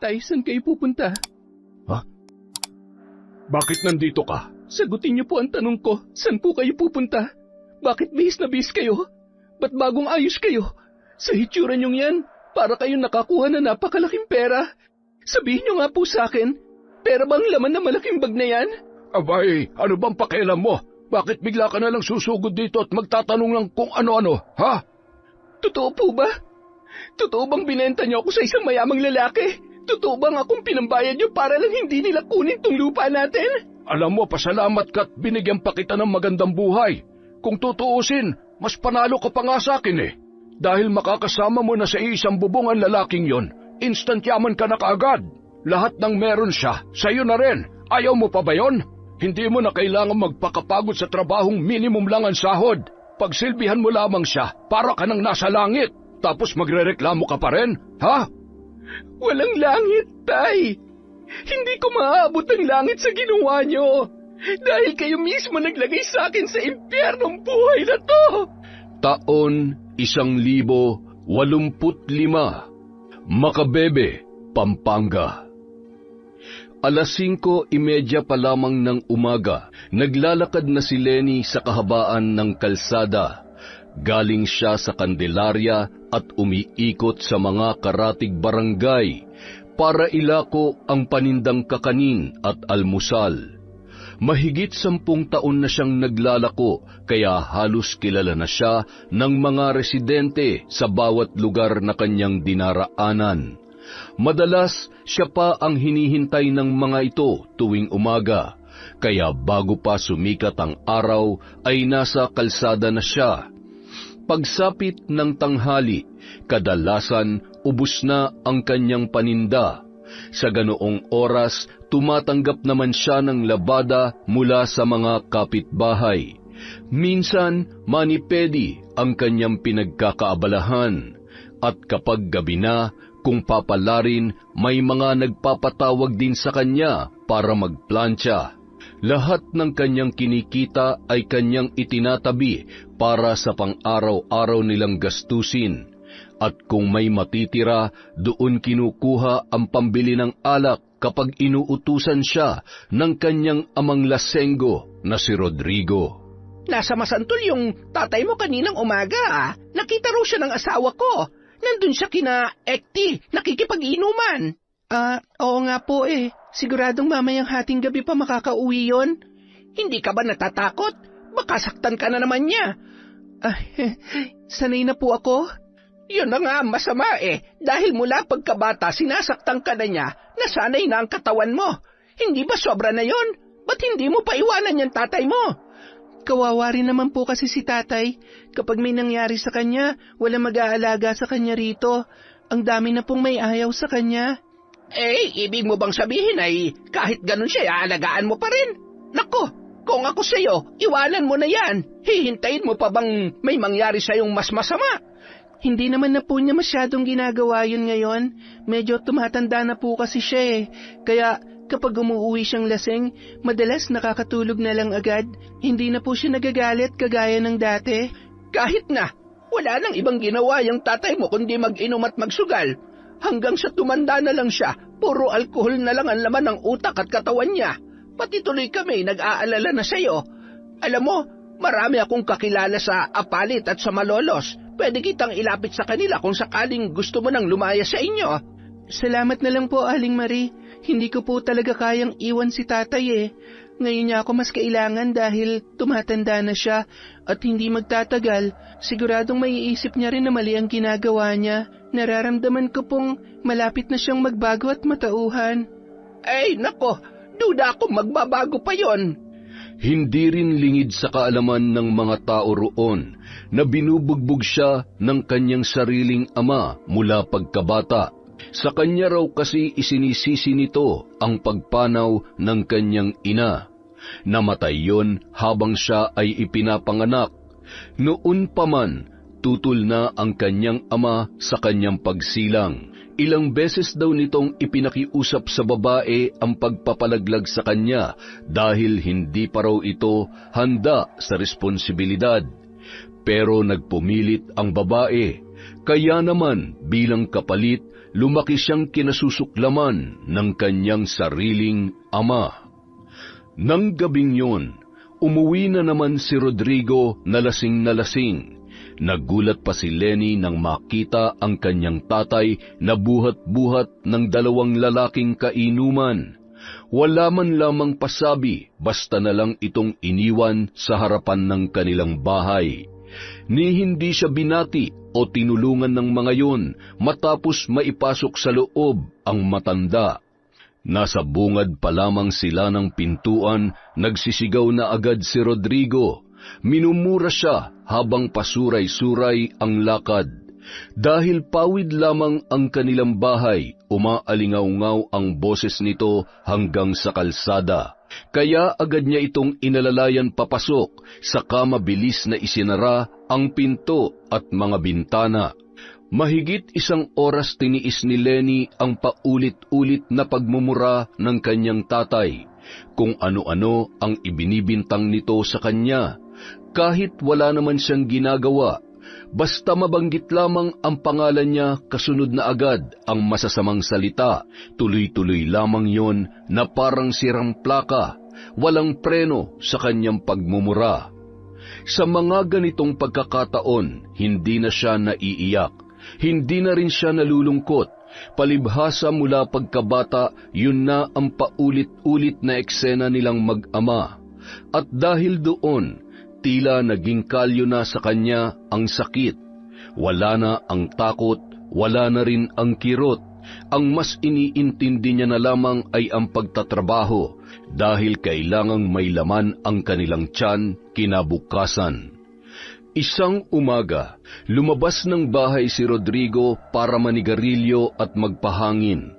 tatay, saan kayo pupunta? Ha? Bakit nandito ka? Sagutin niyo po ang tanong ko, saan po kayo pupunta? Bakit bihis na bihis kayo? Ba't bagong ayos kayo? Sa hitsura niyong yan, para kayong nakakuha na napakalaking pera. Sabihin niyo nga po sa akin, pera bang laman na malaking bag na yan? Abay, ano bang pakialam mo? Bakit bigla ka na lang susugod dito at magtatanong lang kung ano-ano, ha? Totoo po ba? Totoo bang binenta niyo ako sa isang mayamang lalaki? Totoo bang akong pinambayad niyo para lang hindi nila kunin tong lupa natin? Alam mo, pasalamat ka at binigyan pa kita ng magandang buhay. Kung tutuusin, mas panalo ka pa nga sa akin eh. Dahil makakasama mo na sa isang bubong ang lalaking yon, instant yaman ka na kaagad. Lahat ng meron siya, sa'yo na rin. Ayaw mo pa ba yon? Hindi mo na kailangan magpakapagod sa trabahong minimum lang ang sahod. Pagsilbihan mo lamang siya, para ka nang nasa langit. Tapos magrereklamo ka pa rin, ha? Walang langit, Tay. Hindi ko maaabot ang langit sa ginawa niyo. Dahil kayo mismo naglagay sa akin sa impyernong buhay na to. Taon 1085, Makabebe, Pampanga. 5:30 pa lamang ng umaga, naglalakad na si Lenny sa kahabaan ng kalsada. Galing siya sa Candelaria at umiikot sa mga karatig barangay para ilako ang panindang kakanin at almusal. Mahigit 10 taon na siyang naglalako, kaya halos kilala na siya ng mga residente sa bawat lugar na kanyang dinaraanan. Madalas siya pa ang hinihintay ng mga ito tuwing umaga, kaya bago pa sumikat ang araw ay nasa kalsada na siya. Pagsapit ng tanghali, kadalasan ubos na ang kanyang paninda. Sa ganoong oras, tumatanggap naman siya ng labada mula sa mga kapitbahay. Minsan, manipedi ang kanyang pinagkakaabalahan. At kapag gabi na, kung papalarin, may mga nagpapatawag din sa kanya para magplantsa. Lahat ng kanyang kinikita ay kanyang itinatabi para sa pang-araw-araw nilang gastusin. At kung may matitira, doon kinukuha ang pambili ng alak kapag inuutusan siya ng kanyang amang lasenggo na si Rodrigo. Nasa Masantol yung tatay mo kaninang umaga, ah. Nakita raw siya ng asawa ko. Nandun siya kina Ekti, nakikipag-inuman. Oo nga po eh. Siguradong mamayang hating gabi pa makakauwi yon. Hindi ka ba natatakot? Baka saktan ka na naman niya. Sanay na po ako. Yun na nga masama eh. Dahil mula pagkabata sinasaktan ka na niya, nasanay na ang katawan mo. Hindi ba sobra na yon? Ba't hindi mo pa iwanan yung tatay mo? Kawawa rin naman po kasi si tatay. Kapag may nangyari sa kanya, wala mag-aalaga sa kanya rito. Ang dami na pong may ayaw sa kanya. Ibig mo bang sabihin ay kahit ganun siya, aalagaan mo pa rin? Nako, kung ako sa'yo, iwanan mo na yan. Hihintayin mo pa bang may mangyari sa'yong mas masama? Hindi naman na po niya masyadong ginagawa yun ngayon. Medyo tumatanda na po kasi siya eh. Kaya kapag umuwi siyang lasing, madalas nakakatulog na lang agad. Hindi na po siya nagagalit kagaya ng dati. Kahit na, wala nang ibang ginawa yung tatay mo kundi mag-inom at magsugal. Hanggang sa tumanda na lang siya, puro alkohol na lang ang laman ng utak at katawan niya. Pati tuloy kami nag-aalala na sa'yo. Alam mo, marami akong kakilala sa Apalit at sa Malolos. Pwede kitang ilapit sa kanila kung sakaling gusto mo nang lumaya sa inyo. Salamat na lang po, Aling Marie. Hindi ko po talaga kayang iwan si tatay eh. Ngayon niya ako mas kailangan dahil tumatanda na siya at hindi magtatagal. Siguradong maiisip niya rin na mali ang ginagawa niya. Nararamdaman ko pong malapit na siyang magbago at matauhan. Nako, duda akong magbabago pa yon. Hindi rin lingid sa kaalaman ng mga tao roon na binubugbog siya ng kanyang sariling ama mula pagkabata. Sa kanya raw kasi isinisisi nito ang pagpanaw ng kanyang ina. Namatay yon habang siya ay ipinapanganak. Noon pa man, tutol na ang kanyang ama sa kanyang pagsilang. Ilang beses daw nitong ipinakiusap sa babae ang pagpapalaglag sa kanya dahil hindi pa raw ito handa sa responsibilidad. Pero nagpumilit ang babae. Kaya naman bilang kapalit, lumaki siyang kinasusuklaman ng kanyang sariling ama. Nang gabing yun, umuwi na naman si Rodrigo na lasing. Nagulat pa si Lenny nang makita ang kanyang tatay na buhat-buhat ng 2 lalaking kainuman. Wala man lamang pasabi, basta na lang itong iniwan sa harapan ng kanilang bahay. Ni hindi siya binati o tinulungan ng mga yun matapos maipasok sa loob ang matanda. Nasa bungad pa lamang sila ng pintuan, nagsisigaw na agad si Rodrigo. Minumura siya habang pasuray-suray ang lakad. Dahil pawid lamang ang kanilang bahay, umaalingaw-ngaw ang boses nito hanggang sa kalsada. Kaya agad niya itong inalalayan papasok, saka mabilis na isinara ang pinto at mga bintana. Mahigit 1 oras tiniis ni Lenny ang paulit-ulit na pagmumura ng kanyang tatay, kung ano-ano ang ibinibintang nito sa kanya, kahit wala naman siyang ginagawa. Basta mabanggit lamang ang pangalan niya, kasunod na agad ang masasamang salita. Tuloy-tuloy lamang yon na parang sirang plaka, walang preno sa kanyang pagmumura. Sa mga ganitong pagkakataon, hindi na siya naiiyak. Hindi na rin siya nalulungkot. Palibhasa mula pagkabata, yun na ang paulit-ulit na eksena nilang mag-ama. At dahil doon, tila naging kalyo na sa kanya ang sakit. Wala na ang takot, wala na rin ang kirot. Ang mas iniintindi niya na lamang ay ang pagtatrabaho, dahil kailangang may laman ang kanilang tiyan kinabukasan. Isang umaga, lumabas ng bahay si Rodrigo para manigarilyo at magpahangin.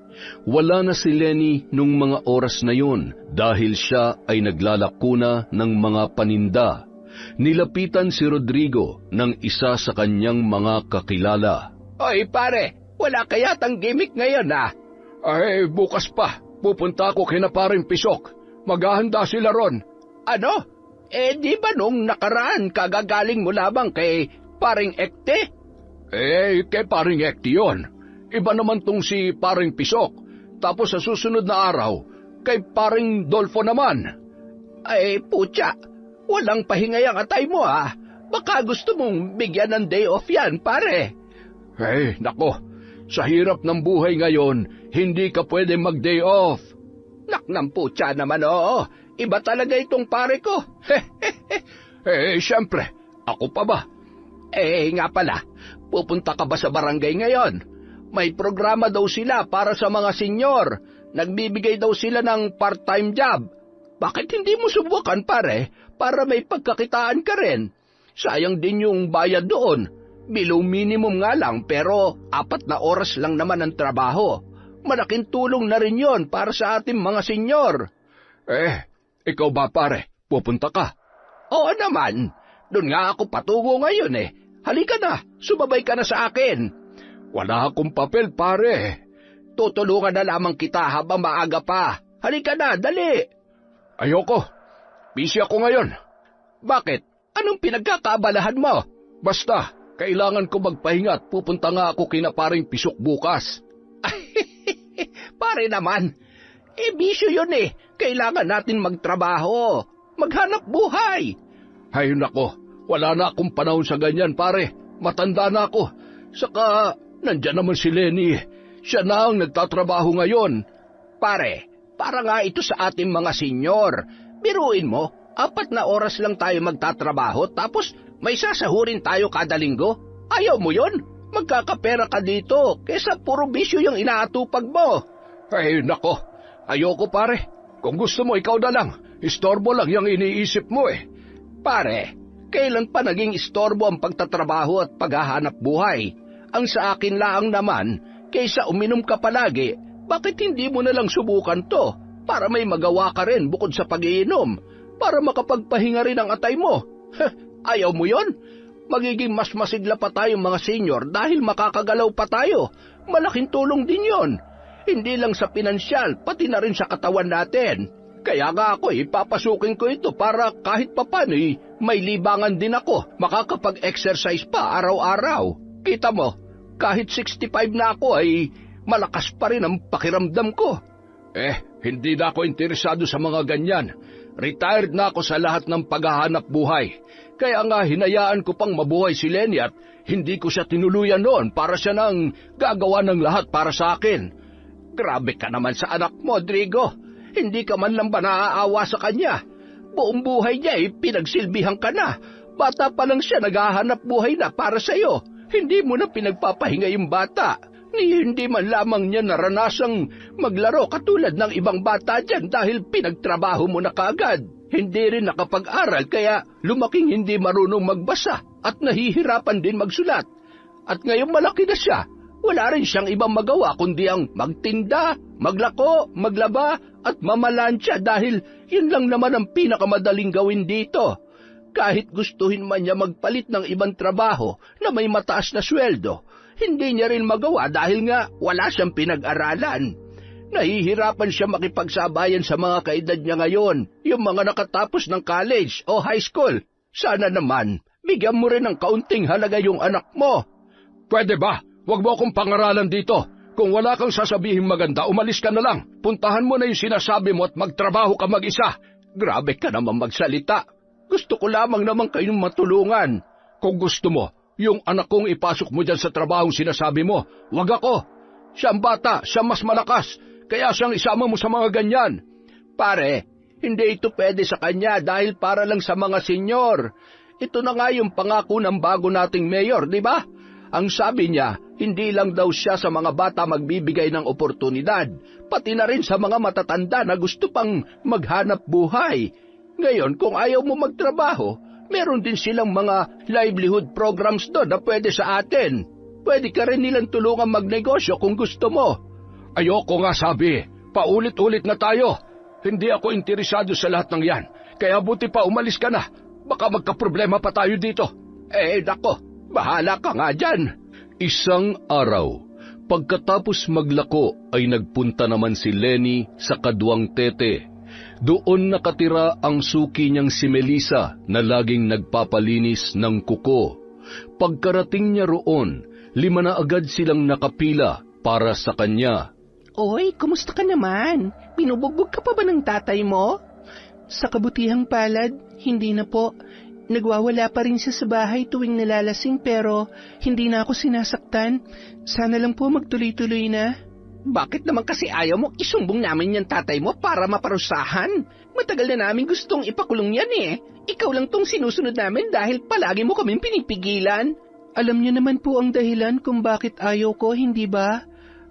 Wala na si Lenny nung mga oras na yun dahil siya ay naglalakuna ng mga paninda. Nilapitan si Rodrigo ng isa sa kanyang mga kakilala. Oy pare, wala kaya tang gimmick ngayon Ay, bukas pa. Pupunta ako kina Paring Pisok. Maghahanda sila ron. Ano? Di ba nung nakaraan kagagaling mo lamang kay Paring Ekte? Kay Paring Ekte yun. Iba naman tong si Paring Pisok. Tapos sa susunod na araw, kay Paring Dolfo naman. Ay, putya, walang pahingay ang atay mo Baka gusto mong bigyan ng day off yan, pare. Nako, sa hirap ng buhay ngayon, hindi ka pwede mag-day off. Naknang putya naman, oo. Iba talaga itong pare ko. Siyempre, ako pa ba? Nga pala, pupunta ka ba sa barangay ngayon? May programa daw sila para sa mga senyor. Nagbibigay daw sila ng part-time job. Bakit hindi mo subukan, pare, para may pagkakitaan ka rin? Sayang din yung bayad doon. Below minimum nga lang, pero 4 na oras lang naman ang trabaho. Malaking tulong na rin yon para sa ating mga senyor. Ikaw ba pare? Pupunta ka? Oo naman. Doon nga ako patungo ngayon Halika na, sumabay ka na sa akin. Wala akong papel pare. Tutulungan na lamang kita habang maaga pa. Halika na, dali. Ayoko. Busy ako ngayon. Bakit? Anong pinagkakaabalahan mo? Basta, kailangan ko magpahinga at pupunta nga ako kina Paring Pisok bukas. Pare naman. Bisyo yun Kailangan natin magtrabaho. Maghanap buhay. Hay nako, wala na akong panahon sa ganyan pare. Matanda na ako. Saka, nandyan naman si Lenny. Siya na ang nagtatrabaho ngayon. Pare, para nga ito sa ating mga senyor. Biruin mo, 4 na oras lang tayo magtatrabaho tapos may sasahurin tayo kada linggo. Ayaw mo yon? Magkakapera ka dito kesa puro bisyo yung inaatupag mo. Ay nako, ayoko pare. Kung gusto mo ikaw na lang, istorbo lang yung iniisip mo Pare, kailan pa naging istorbo ang pagtatrabaho at paghahanap buhay? Ang sa akin lang naman, kaysa uminom ka palagi, bakit hindi mo na lang subukan to para may magawa ka rin bukod sa pag-iinom, para makapagpahinga rin ang atay mo? Ayaw mo yon? Magiging mas masigla pa tayong mga senior dahil makakagalaw pa tayo. Malaking tulong din yon. Hindi lang sa pinansyal, pati na rin sa katawan natin. Kaya nga ako papasukin ko ito para kahit papano may libangan din ako, makakapag-exercise pa araw-araw. Kita mo, kahit 65 na ako ay malakas pa rin ang pakiramdam ko. Hindi na ako interesado sa mga ganyan. Retired na ako sa lahat ng paghahanap buhay. Kaya nga hinayaan ko pang mabuhay si Lenny at hindi ko siya tinuluyan noon para siya nang gagawa ng lahat para sa akin. Grabe ka naman sa anak mo, Drigo. Hindi ka man lang ba naaawa sa kanya? Buong buhay niya pinagsilbihan ka na. Bata pa lang siya naghahanap buhay na para sa'yo. Hindi mo na pinagpapahinga yung bata. Hindi man lamang niya naranasang maglaro katulad ng ibang bata dyan dahil pinagtrabaho mo na kaagad. Hindi rin nakapag-aral kaya lumaking hindi marunong magbasa at nahihirapan din magsulat. At ngayong malaki na siya, wala rin siyang ibang magawa kundi ang magtinda, maglako, maglaba at mamalansya dahil yun lang naman ang pinakamadaling gawin dito. Kahit gustuhin man niya magpalit ng ibang trabaho na may mataas na sweldo, hindi niya rin magawa dahil nga wala siyang pinag-aralan. Nahihirapan siya makipagsabayan sa mga kaedad niya ngayon, yung mga nakatapos ng college o high school. Sana naman, bigyan mo rin ng kaunting halaga yung anak mo. Pwede ba? Huwag mo akong pangaralan dito. Kung wala kang sasabihin maganda, umalis ka na lang. Puntahan mo na yung sinasabi mo at magtrabaho ka mag-isa. Grabe ka naman magsalita. Gusto ko lamang naman kayong matulungan. Kung gusto mo, yung anak kong ipasok mo dyan sa trabahong sinasabi mo, wag ako. Siyang bata, siyang mas malakas, kaya siyang isama mo sa mga ganyan. Pare, hindi ito pwede sa kanya dahil para lang sa mga senyor. Ito na nga yung pangako ng bago nating mayor, di ba? Ang sabi niya, hindi lang daw siya sa mga bata magbibigay ng oportunidad, pati na rin sa mga matatanda na gusto pang maghanap buhay. Ngayon, kung ayaw mo magtrabaho, meron din silang mga livelihood programs doon na pwede sa atin. Pwede ka rin nilang tulungan magnegosyo kung gusto mo. Ayoko nga sabi, paulit-ulit na tayo. Hindi ako interesado sa lahat ng yan, kaya buti pa umalis ka na. Baka magkaproblema pa tayo dito. Nako, bahala ka nga dyan. Isang araw, pagkatapos maglako ay nagpunta naman si Lenny sa Kaduang Tete. Doon nakatira ang suki niyang si Melissa na laging nagpapalinis ng kuko. Pagkarating niya roon, 5 na agad silang nakapila para sa kanya. Oy, kumusta ka naman? Binubugbog ka pa ba ng tatay mo? Sa kabutihang palad, hindi na po. Nagwawala pa rin siya sa bahay tuwing nalalasing pero hindi na ako sinasaktan. Sana lang po magtuloy-tuloy na. Bakit naman kasi ayaw mo isumbong namin yung tatay mo para maparusahan? Matagal na namin gustong ipakulong yan Ikaw lang tong sinusunod namin dahil palagi mo kaming pinipigilan. Alam niyo naman po ang dahilan kung bakit ayaw ko, hindi ba?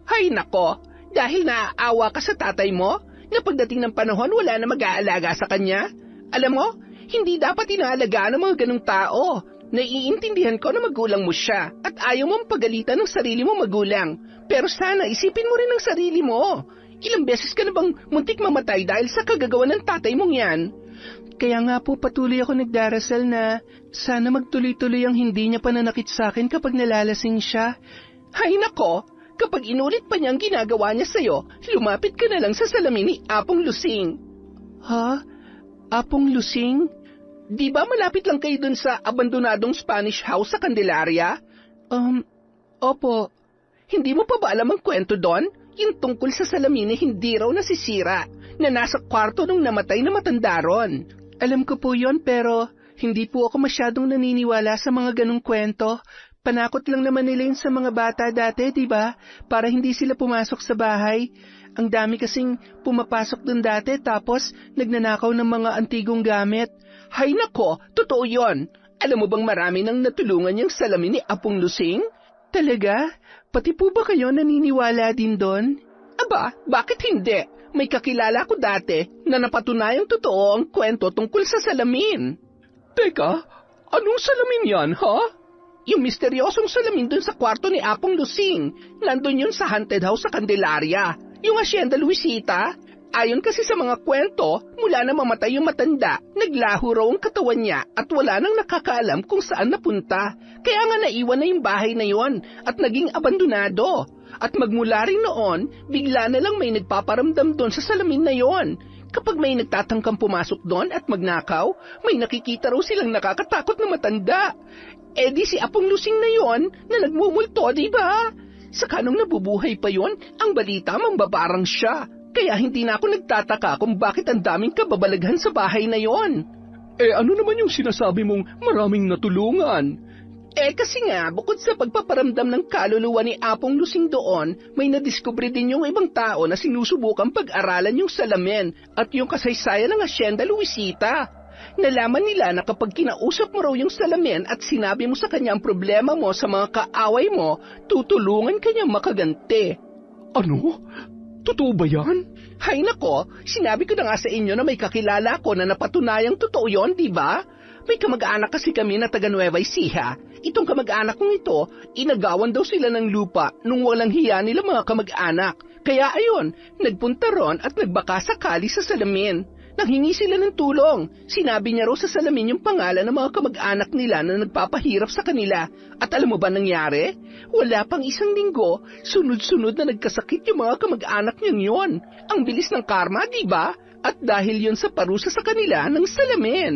Hay nako, dahil naaawa ka sa tatay mo, na pagdating ng panahon wala na mag-aalaga sa kanya. Alam mo, hindi dapat inaalagaan ng mga ganong tao. Naiintindihan ko na magulang mo siya at ayaw mong pagalitan ng sarili mo magulang. Pero sana isipin mo rin ang sarili mo. Ilang beses ka na bang muntik mamatay dahil sa kagagawa ng tatay mong yan? Kaya nga po patuloy ako nagdarasal na sana magtuloy-tuloy ang hindi niya pananakit sa akin kapag nalalasing siya. Hay nako, kapag inulit pa niya ang ginagawa niya sa'yo, lumapit ka na lang sa salamin ni Apong Lusing. Ha? Apong Lusing? Di ba malapit lang kayo dun sa abandonadong Spanish house sa Candelaria? Opo. Hindi mo pa ba alam ang kwento doon? Yung tungkol sa salamin na hindi raw nasisira, na nasa kwarto nung namatay na matanda ron. Alam ko po yon pero hindi po ako masyadong naniniwala sa mga ganong kwento. Panakot lang naman nila yun sa mga bata dati, di ba? Para hindi sila pumasok sa bahay. Ang dami kasing pumapasok dun dati tapos nagnanakaw ng mga antigong gamit. Hay nako, totoo yon. Alam mo bang marami nang natulungan yung salamin ni Apong Lusing? Talaga? Pati po ba kayo naniniwala din doon? Aba, bakit hindi? May kakilala ko dati na napatunayang totoo ang kwento tungkol sa salamin. Teka, anong salamin yan, ha? Yung misteryosong salamin dun sa kwarto ni Apong Lusing. Nandun yun sa haunted house sa Candelaria. Yung Hacienda Luisita. Ayon kasi sa mga kwento, mula na mamatay yung matanda, naglaho raw ang katawan niya at wala nang nakakaalam kung saan napunta. Kaya nga naiwan na yung bahay na yon at naging abandonado. At magmula rin noon, bigla na lang may nagpaparamdam doon sa salamin na yon. Kapag may nagtatangkang pumasok doon at magnakaw, may nakikita raw silang nakakatakot na matanda. Eh di si Apong Lusing na yon na nagmumulto, di ba? Saka nung nabubuhay pa yon, ang balita mambabarang siya. Kaya hindi na ako nagtataka kung bakit ang daming kababalaghan sa bahay na yon. Eh ano naman yung sinasabi mong maraming natulungan? Eh kasi nga, bukod sa pagpaparamdam ng kaluluwa ni Apong Lusing doon, may nadiskubre din yung ibang tao na sinusubukang pag-aralan yung salamin at yung kasaysayan ng Hacienda Luisita. Nalaman nila na kapag kinausap mo raw yung salamin at sinabi mo sa kanya ang problema mo sa mga kaaway mo, tutulungan kanyang makaganti. Ano? Totoo ba yan? Hay nako, sinabi ko na nga sa inyo na may kakilala ko na napatunayang totoo yon, di ba? May kamag-anak kasi kami na taga Nueva Ecija. Itong kamag-anak kong ito, inagawan daw sila ng lupa nung walang hiya nila mga kamag-anak. Kaya ayon, nagpunta ron at nagbaka sakali sa salamin. Nanghingi sila ng tulong. Sinabi niya raw sa salamin yung pangalan ng mga kamag-anak nila na nagpapahirap sa kanila. At alam mo ba nangyari? Wala pang isang linggo, sunod-sunod na nagkasakit yung mga kamag-anak niyang yon. Ang bilis ng karma, di ba? At dahil yon sa parusa sa kanila ng salamin.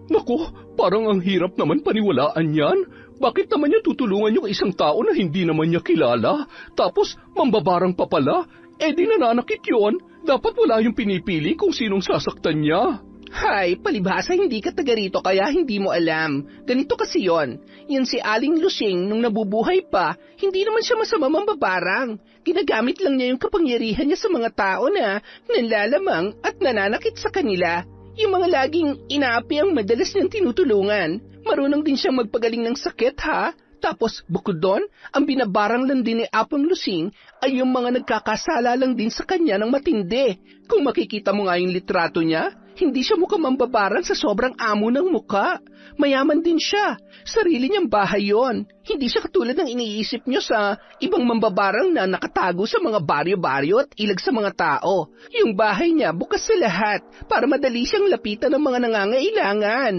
Naku, parang ang hirap naman paniwalaan yan. Bakit naman niya tutulungan yung isang tao na hindi naman niya kilala? Tapos mambabarang pa pala? Eh di nananakit yun. Dapat wala yung pinipili kung sinong sasaktan niya. Hay, palibhasa hindi ka taga rito kaya hindi mo alam. Ganito kasi yon. Yan si Aling Lusing nung nabubuhay pa, hindi naman siya masama mambabarang. Ginagamit lang niya yung kapangyarihan niya sa mga tao na nanlalamang at nananakit sa kanila. Yung mga laging inaapi ang madalas niyang tinutulungan. Marunong din siyang magpagaling ng sakit, ha? Tapos, bukod doon, ang binabarang lang din ni Apong Lusing ay yung mga nagkakasala lang din sa kanya ng matindi. Kung makikita mo nga yung litrato niya, hindi siya mukhang mambabarang sa sobrang amo ng muka. Mayaman din siya. Sarili niyang bahay yon. Hindi siya katulad ng iniisip niyo sa ibang mambabarang na nakatago sa mga baryo-baryo at ilag sa mga tao. Yung bahay niya bukas sa lahat para madali siyang lapitan ng mga nangangailangan.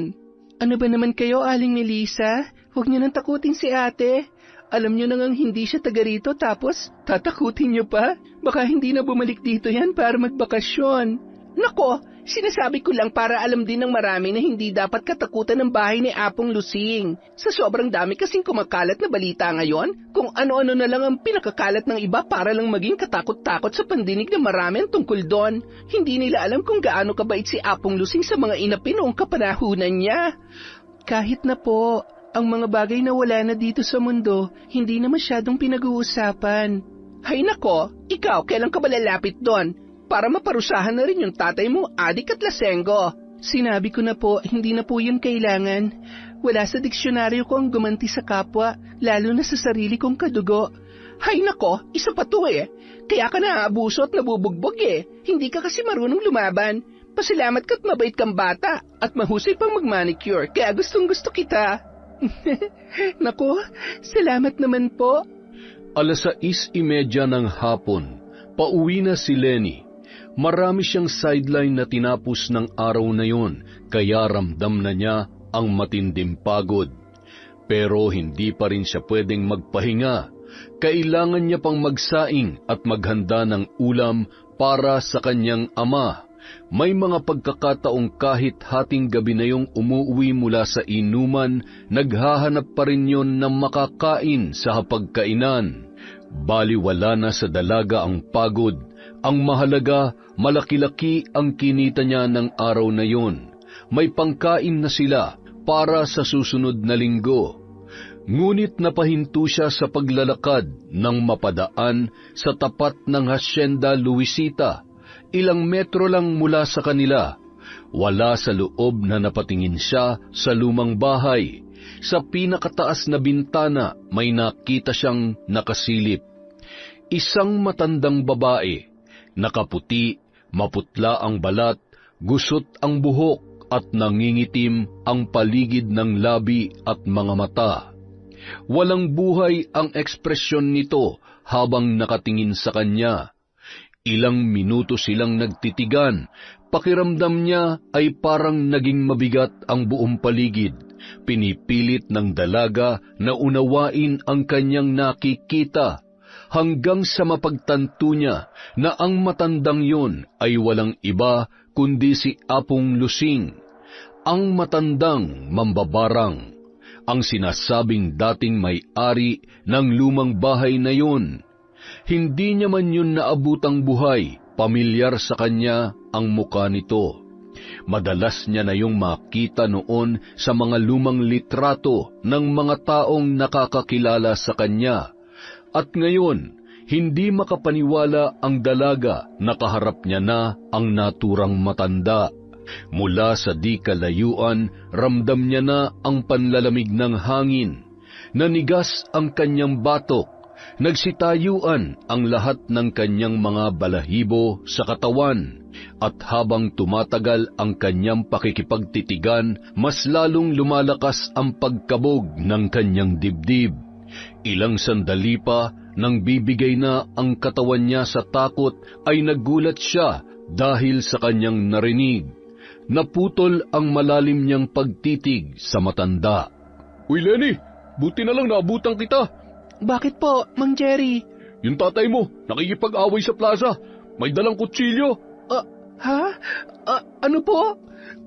Ano ba naman kayo, Aling Melissa? Huwag niyo nang takutin si ate. Alam niyo nang hindi siya taga rito tapos tatakutin niyo pa? Baka hindi na bumalik dito yan para magbakasyon. Nako, sinasabi ko lang para alam din ng marami na hindi dapat katakutan ng bahay ni Apong Lusing. Sa sobrang dami kasing kumakalat na balita ngayon, kung ano-ano na lang ang pinakakalat ng iba para lang maging katakot-takot sa pandinig ng marami tungkol doon. Hindi nila alam kung gaano kabait si Apong Lusing sa mga inapi noong kapanahunan niya. Kahit na po, ang mga bagay na wala na dito sa mundo, hindi na masyadong pinag-uusapan. Hay nako, ikaw kailan ka ba lalapit doon? Para maparusahan na rin yung tatay mo, adik at lasenggo. Sinabi ko na po, hindi na po yun kailangan. Wala sa diksyonaryo ko ang gumanti sa kapwa, lalo na sa sarili kong kadugo. Hay nako, isa pa to eh. Kaya ka naaabuso at nabubugbog eh. Hindi ka kasi marunong lumaban. Pasalamat ka't mabait kang bata at mahusay pang magmanicure, kaya gustong gusto kita. Nako, salamat naman po. 6:30 ng hapon, pauwi na si Lenny. Marami siyang sideline na tinapos ng araw na yon, kaya ramdam na niya ang matinding pagod. Pero hindi pa rin siya pwedeng magpahinga. Kailangan niya pang magsaing at maghanda ng ulam para sa kanyang ama. May mga pagkakataong kahit hating gabi na yung umuwi mula sa inuman, naghahanap pa rin yon ng makakain sa hapagkainan. Baliwala na sa dalaga ang pagod. Ang mahalaga, malaki-laki ang kinita niya ng araw na yon. May pangkain na sila para sa susunod na linggo. Ngunit napahinto siya sa paglalakad nang mapadaan sa tapat ng Hacienda Luisita. Ilang metro lang mula sa kanila. Wala sa loob na napatingin siya sa lumang bahay. Sa pinakataas na bintana may nakita siyang nakasilip. Isang matandang babae. Nakaputi, maputla ang balat, gusot ang buhok at nangingitim ang paligid ng labi at mga mata. Walang buhay ang ekspresyon nito habang nakatingin sa kanya. Ilang minuto silang nagtitigan. Pakiramdam niya ay parang naging mabigat ang buong paligid. Pinipilit ng dalaga na unawain ang kanyang nakikita. hanggang sa mapagtanto niya na ang matandang yun ay walang iba kundi si Apong Lusing, ang matandang mambabarang, ang sinasabing dating may-ari ng lumang bahay na yun. Hindi niya man yun naabutang buhay, pamilyar sa kanya ang muka nito. Madalas niya na yung makita noon sa mga lumang litrato ng mga taong nakakakilala sa kanya. At ngayon, hindi makapaniwala ang dalaga na kaharap niya na ang naturang matanda. Mula sa di kalayuan, ramdam niya na ang panlalamig ng hangin. Nanigas ang kanyang batok. Nagsitayuan ang lahat ng kanyang mga balahibo sa katawan. At habang tumatagal ang kanyang pakikipagtitigan, mas lalong lumalakas ang pagkabog ng kanyang dibdib. Ilang sandali pa, nang bibigay na ang katawan niya sa takot, ay nagulat siya dahil sa kanyang narinig. Naputol ang malalim niyang pagtitig sa matanda. Uy, Lenny, buti na lang naabutan kita. Bakit po, Mang Jerry? Yung tatay mo, nakikipag-away sa plaza. May dalang kutsilyo. Ano po?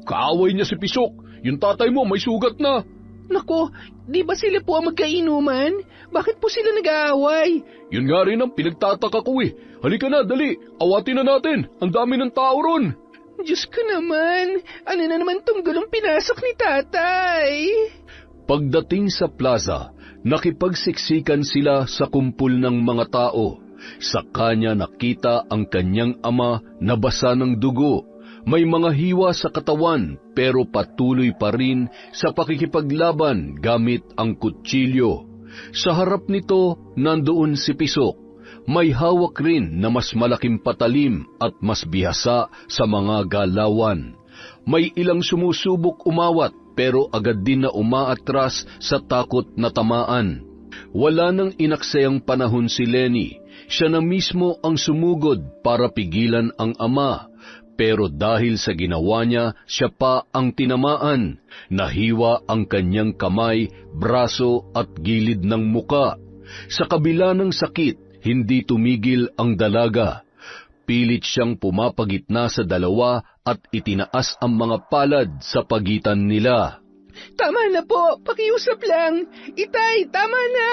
Kaaway niya si Pisok. Yung tatay mo may sugat na. Nako, di ba sila po ang magkainuman? Bakit po sila nag-aaway? Yun nga rin ang pinagtataka ko eh. Halika na, dali. Awatin na natin. Ang dami ng tao ron. Diyos ko naman, ano na naman tong gulong pinasok ni tatay? Pagdating sa plaza, nakipagsiksikan sila sa kumpul ng mga tao. Sa kanya nakita ang kanyang ama na basa ng dugo. May mga hiwa sa katawan pero patuloy pa rin sa pakikipaglaban gamit ang kutsilyo. Sa harap nito, nandoon si Pisok. May hawak rin na mas malaking patalim at mas bihasa sa mga galawan. May ilang sumusubok umawat pero agad din na umaatras sa takot na tamaan. Wala nang inaksayang panahon si Lenny. Siya na mismo ang sumugod para pigilan ang ama. Pero dahil sa ginawa niya, siya pa ang tinamaan. Nahiwa ang kanyang kamay, braso at gilid ng muka. Sa kabila ng sakit, hindi tumigil ang dalaga. Pilit siyang pumapagitna sa dalawa at itinaas ang mga palad sa pagitan nila. Tama na po, pakiusap lang. Itay, tama na.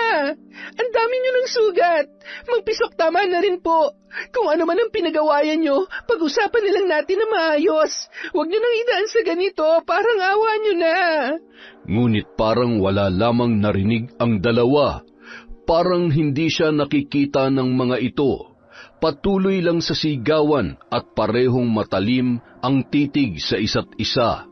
Ang dami niyo ng sugat. Mang Pisok, tama na rin po. Kung ano man ang pinagawayan niyo, pag-usapan na lang natin na maayos. Huwag niyo nang idaan sa ganito, parang awa niyo na. Ngunit parang wala lamang narinig ang dalawa. Parang hindi siya nakikita ng mga ito. Patuloy lang sa sigawan at parehong matalim ang titig sa isa't isa.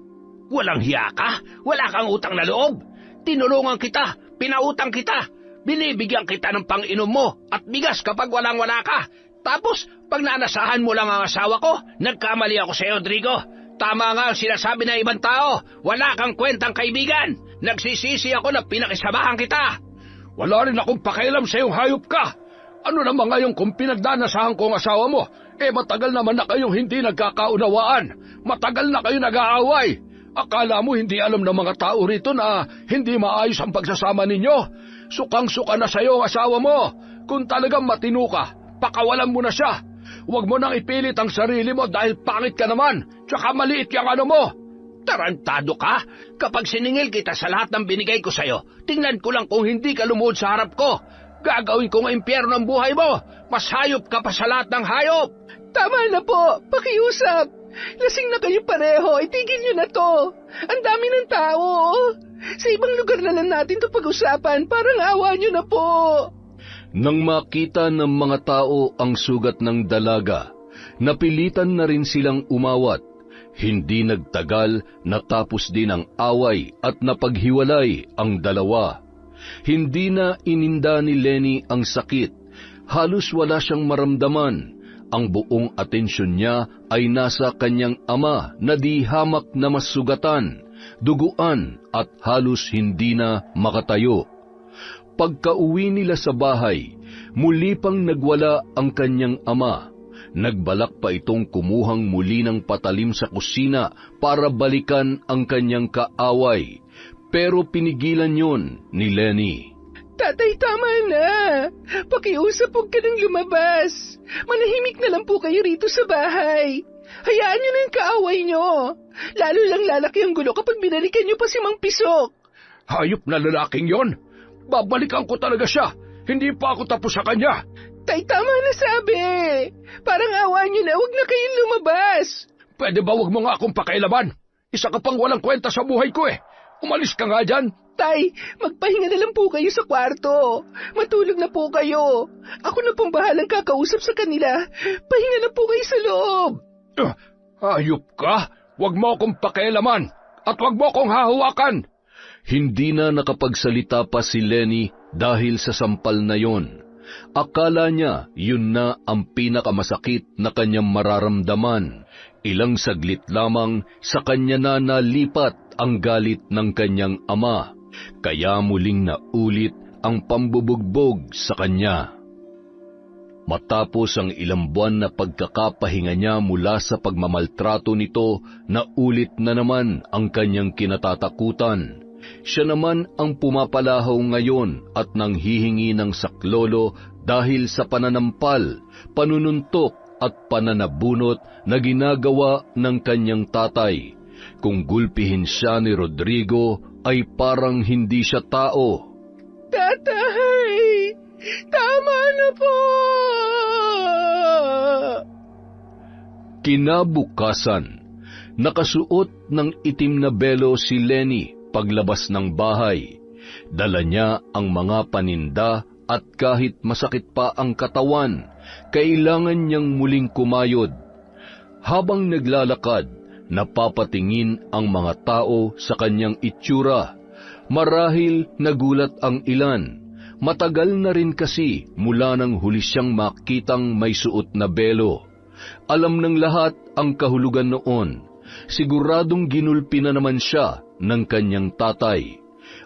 Walang hiya ka? Wala kang utang na loob? Tinulungan kita, pinautang kita, binibigyan kita ng pang-inom mo at bigas kapag walang-wala ka. Tapos, pag naanasahan mo lang ang asawa ko, nagkamali ako sa iyo, Rodrigo. Tama nga ang sinasabi ng ibang tao, wala kang kwentang kaibigan. Nagsisisi ako na pinakisamahan kita. Wala rin akong pakialam sa iyong hayop ka. Ano naman ngayon kung pinagdanasahan ko ang asawa mo? Matagal naman na kayong hindi nagkakaunawaan. Matagal na kayo nag-aaway. Akala mo hindi alam ng mga tao rito na hindi maayos ang pagsasama ninyo? Sukang-suka na sa'yo ang asawa mo. Kung talagang matino ka, pakawalan mo na siya. Huwag mo nang ipilit ang sarili mo dahil pangit ka naman, tsaka maliit yung ano mo. Tarantado ka? Kapag siningil kita sa lahat ng binigay ko sa'yo, tingnan ko lang kung hindi ka lumuhod sa harap ko. Gagawin ko ng impyerno ang buhay mo. Mas hayop ka pa sa lahat ng hayop. Tama na po, pakiusap. Lasing na kayo pareho, itigil nyo na to. Ang dami ng tao. Sa ibang lugar na lang natin to pag-usapan, parang awa nyo na po. Nang makita ng mga tao ang sugat ng dalaga, napilitan na rin silang umawat. Hindi nagtagal, natapos din ang away at napaghiwalay ang dalawa. Hindi na ininda ni Lenny ang sakit. Halos wala siyang maramdaman. Ang buong atensyon niya ay nasa kanyang ama na di hamak na masugatan, duguan at halos hindi na makatayo. Pagkauwi nila sa bahay, muli pang nagwala ang kanyang ama. Nagbalak pa itong kumuhang muli ng patalim sa kusina para balikan ang kanyang kaaway. Pero pinigilan yon ni Lenny. Tatay, tama na. Pakiusap, huwag ka nang lumabas. Manahimik na lang po kayo rito sa bahay. Hayaan niyo na yung kaaway niyo. Lalo lang lalaki ang gulo kapag binalikan niyo pa si Mang Pisok. Hayop na lalaking yon. Babalikan ko talaga siya. Hindi pa ako tapos sa kanya. Tay, tama na sabi. Parang awa niyo na, huwag na kayong lumabas. Pwede ba wag mo nga akong pakialaman? Isa ka pang walang kwenta sa buhay ko eh. Umalis ka nga dyan. Tay, magpahinga na lang po kayo sa kwarto. Matulog na po kayo. Ako na pong bahalang kakausap sa kanila. Pahinga na po kayo sa loob. Hayop ka. Wag mo akong pakialaman. At wag mo akong hahawakan. Hindi na nakapagsalita pa si Lenny dahil sa sampal na yon. Akala niya yun na ang pinakamasakit na kanyang mararamdaman. Ilang saglit lamang sa kanya na nalipat ang galit ng kanyang ama, kaya muling naulit ang pambubugbog sa kanya. Matapos ang ilang buwan na pagkakapahinga niya mula sa pagmamaltrato nito, naulit na naman ang kanyang kinatatakutan. Siya naman ang pumapalahaw ngayon at nanghihingi ng saklolo dahil sa pananampal, panununtok at pananabunot na ginagawa ng kanyang tatay. Kung gulpihin siya ni Rodrigo ay parang hindi siya tao. Tatay, tama na po! Kinabukasan, nakasuot ng itim na belo si Lenny paglabas ng bahay. Dala niya ang mga paninda at kahit masakit pa ang katawan, kailangan niyang muling kumayod. Habang naglalakad, napapatingin ang mga tao sa kanyang itsura. Marahil nagulat ang ilan. Matagal na rin kasi mula nang huli siyang makitang may suot na belo. Alam ng lahat ang kahulugan noon. Siguradong ginulpi na naman siya ng kanyang tatay.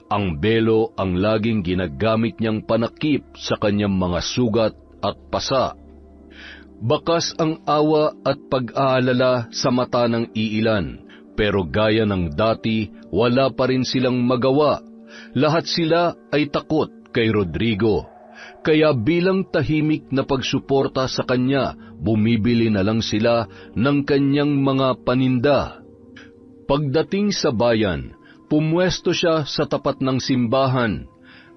Ang belo ang laging ginagamit niyang panakip sa kanyang mga sugat at pasa. Bakas ang awa at pag-aalala sa mata ng iilan, pero gaya ng dati, wala pa rin silang magawa. Lahat sila ay takot kay Rodrigo. Kaya bilang tahimik na pagsuporta sa kanya, bumibili na lang sila ng kanyang mga paninda. Pagdating sa bayan, pumwesto siya sa tapat ng simbahan.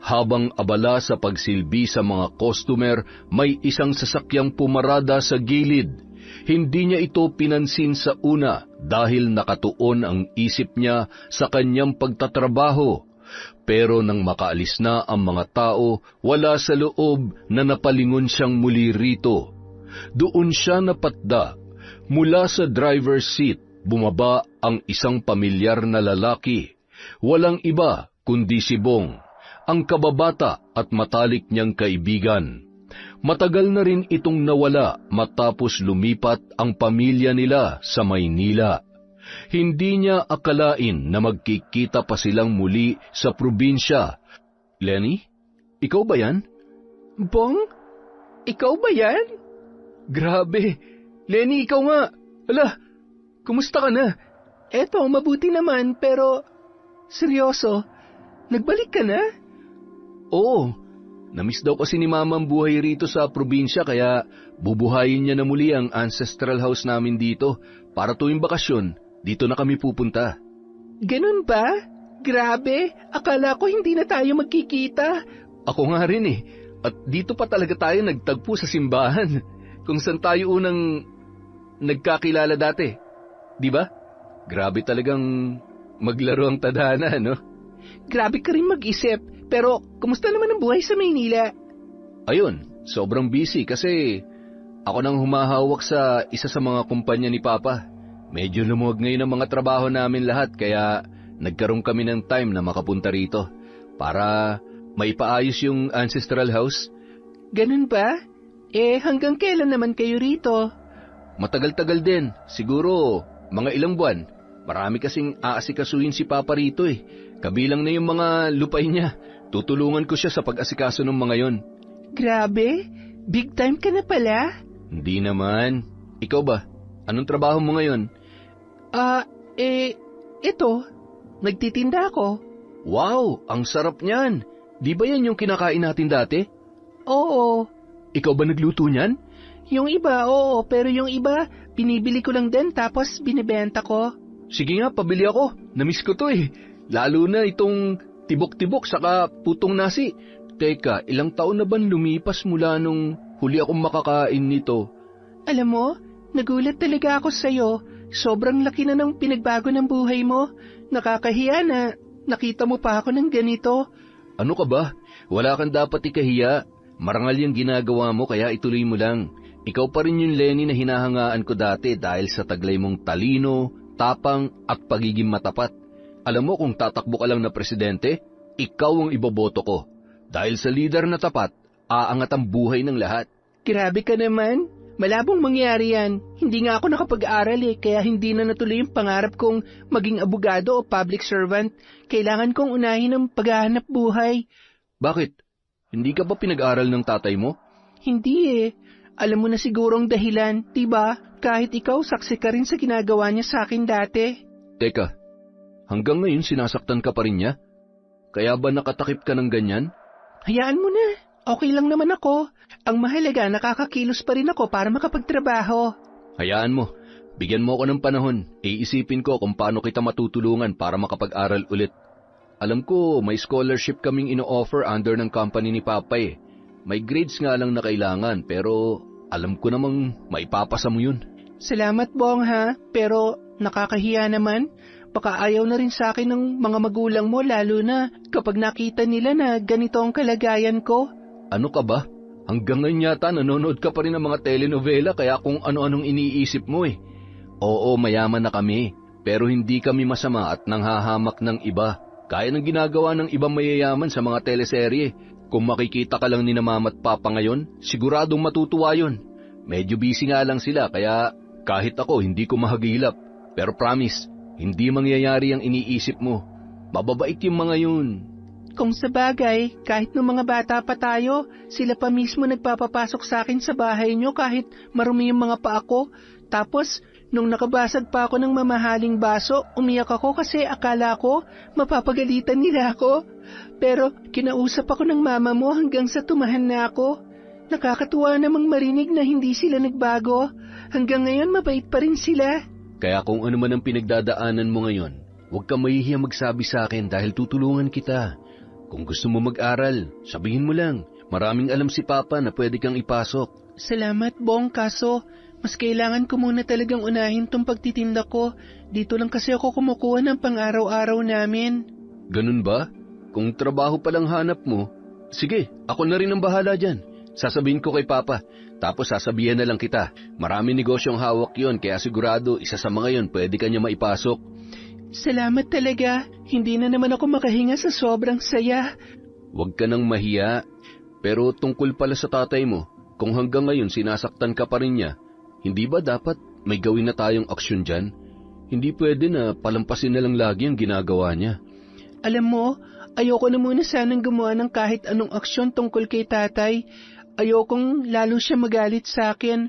Habang abala sa pagsilbi sa mga customer, may isang sasakyang pumarada sa gilid. Hindi niya ito pinansin sa una dahil nakatuon ang isip niya sa kanyang pagtatrabaho. Pero nang makaalis na ang mga tao, wala sa loob na napalingon siyang muli rito. Doon siya napatda. Mula sa driver's seat, bumaba ang isang pamilyar na lalaki. Walang iba kundi si Bong, ang kababata at matalik niyang kaibigan. Matagal na rin itong nawala matapos lumipat ang pamilya nila sa Maynila. Hindi niya akalain na magkikita pa silang muli sa probinsya. Lenny, ikaw ba yan? Bong, ikaw ba yan? Grabe, Lenny, ikaw nga. Ala, kumusta ka na? Eto, mabuti naman, pero seryoso, nagbalik ka na? Oo, namiss daw kasi ni Mama ang buhay rito sa probinsya kaya bubuhayin niya na muli ang ancestral house namin dito para tuwing bakasyon, dito na kami pupunta. Ganun ba? Grabe, akala ko hindi na tayo magkikita. Ako nga rin eh, at dito pa talaga tayo nagtagpo sa simbahan, kung saan tayo unang nagkakilala dati. Di ba? Grabe talagang maglaro ang tadhana, no? Grabe ka rin mag-isip. Pero, kumusta naman ang buhay sa Maynila? Ayun, sobrang busy kasi ako nang humahawak sa isa sa mga kumpanya ni Papa. Medyo lumuwag ngayon ang mga trabaho namin lahat kaya nagkaroon kami ng time na makapunta rito para maipaayos yung ancestral house. Ganun ba? Hanggang kailan naman kayo rito? Matagal-tagal din, siguro mga ilang buwan. Marami kasing aasikasuhin si Papa rito eh. Kabilang na yung mga lupay niya. Tutulungan ko siya sa pag-asikaso ng mga yon. Grabe, big time ka na pala. Hindi naman. Ikaw ba? Anong trabaho mo ngayon? Ito, nagtitinda ako. Wow, ang sarap niyan. Di ba yan yung kinakain natin dati? Oo. Ikaw ba nagluto niyan? Yung iba, oo, pero yung iba, binibili ko lang din tapos binibenta ko. Sige nga, pabili ako. Namiss ko to eh. Lalo na itong tibok-tibok saka putong nasi. Teka, ilang taon na ba lumipas mula nung huli akong makakain nito? Alam mo, nagulat talaga ako sa'yo. Sobrang laki na ng pinagbago ng buhay mo. Nakakahiya na nakita mo pa ako ng ganito. Ano ka ba? Wala kang dapat ikahiya. Marangal yung ginagawa mo kaya ituloy mo lang. Ikaw pa rin yung Lenny na hinahangaan ko dati dahil sa taglay mong talino, tapang at pagiging matapat. Alam mo kung tatakbo ka lang na presidente, ikaw ang iboboto ko. Dahil sa leader na tapat, aangat ang buhay ng lahat. Grabe ka naman. Malabong mangyari yan. Hindi nga ako nakapag-aral kaya hindi na natuloy yung pangarap kong maging abogado o public servant. Kailangan kong unahin ang paghahanap buhay. Bakit? Hindi ka ba pinag-aral ng tatay mo? Hindi Alam mo na siguro ang dahilan, diba? Kahit ikaw, saksi ka rin sa ginagawa niya sa akin dati. Teka, hanggang ngayon sinasaktan ka pa rin niya? Kaya ba nakatakip ka ng ganyan? Hayaan mo na. Okay lang naman ako. Ang mahalaga, nakakakilos pa rin ako para makapagtrabaho. Hayaan mo. Bigyan mo ako ng panahon. Iisipin ko kung paano kita matutulungan para makapag-aral ulit. Alam ko, may scholarship kaming ino-offer under ng company ni Papa eh. May grades nga lang na kailangan pero alam ko namang maipapasa mo yun. Salamat, Bong, ha? Pero nakakahiya naman. Baka ayaw na rin sa akin ng mga magulang mo lalo na kapag nakita nila na ganito ang kalagayan ko. Ano ka ba? Hanggang ngayon yata nanonood ka pa rin ng mga telenovela kaya kung ano-anong iniisip mo eh. Oo, mayaman na kami, pero hindi kami masama at nanghahamak ng iba. Kaya ng ginagawa ng ibang mayayaman sa mga teleserye. Kung makikita ka lang ni na mama at papa ngayon, siguradong matutuwa yun. Medyo busy nga lang sila kaya kahit ako hindi ko mahagilap. Pero promise, hindi mangyayari ang iniisip mo. Mababait yung mga yun. Kung sabagay, kahit nung mga bata pa tayo, sila pa mismo nagpapapasok sa akin sa bahay nyo kahit marumi yung mga paa ko. Tapos, nung nakabasag pa ako ng mamahaling baso, umiyak ako kasi akala ko mapapagalitan nila ako. Pero kinausap ako ng mama mo hanggang sa tumahan na ako. Nakakatuwa namang marinig na hindi sila nagbago. Hanggang ngayon mabait pa rin sila. Kaya kung ano man ang pinagdadaanan mo ngayon, huwag kang mahihiya magsabi sa akin dahil tutulungan kita. Kung gusto mo mag-aral, sabihin mo lang. Maraming alam si Papa na pwede kang ipasok. Salamat, Bong, kaso mas kailangan ko muna talagang unahin tong pagtitinda ko. Dito lang kasi ako kumukuha ng pang-araw-araw namin. Ganun ba? Kung trabaho palang hanap mo, sige, ako na rin ang bahala dyan. Sasabihin ko kay Papa, tapos sasabihan na lang kita. Marami negosyong hawak yon kaya sigurado isa sa mga yon pwede kanya maipasok. Salamat talaga. Hindi na naman ako makahinga sa sobrang saya. Huwag ka nang mahiya. Pero tungkol pala sa tatay mo, kung hanggang ngayon sinasaktan ka pa rin niya, hindi ba dapat may gawin na tayong aksyon dyan? Hindi pwede na palampasin na lang lagi ang ginagawa niya. Alam mo, ayoko na muna sanang gumawa ng kahit anong aksyon tungkol kay tatay. Ayokong lalo siya magalit sa akin.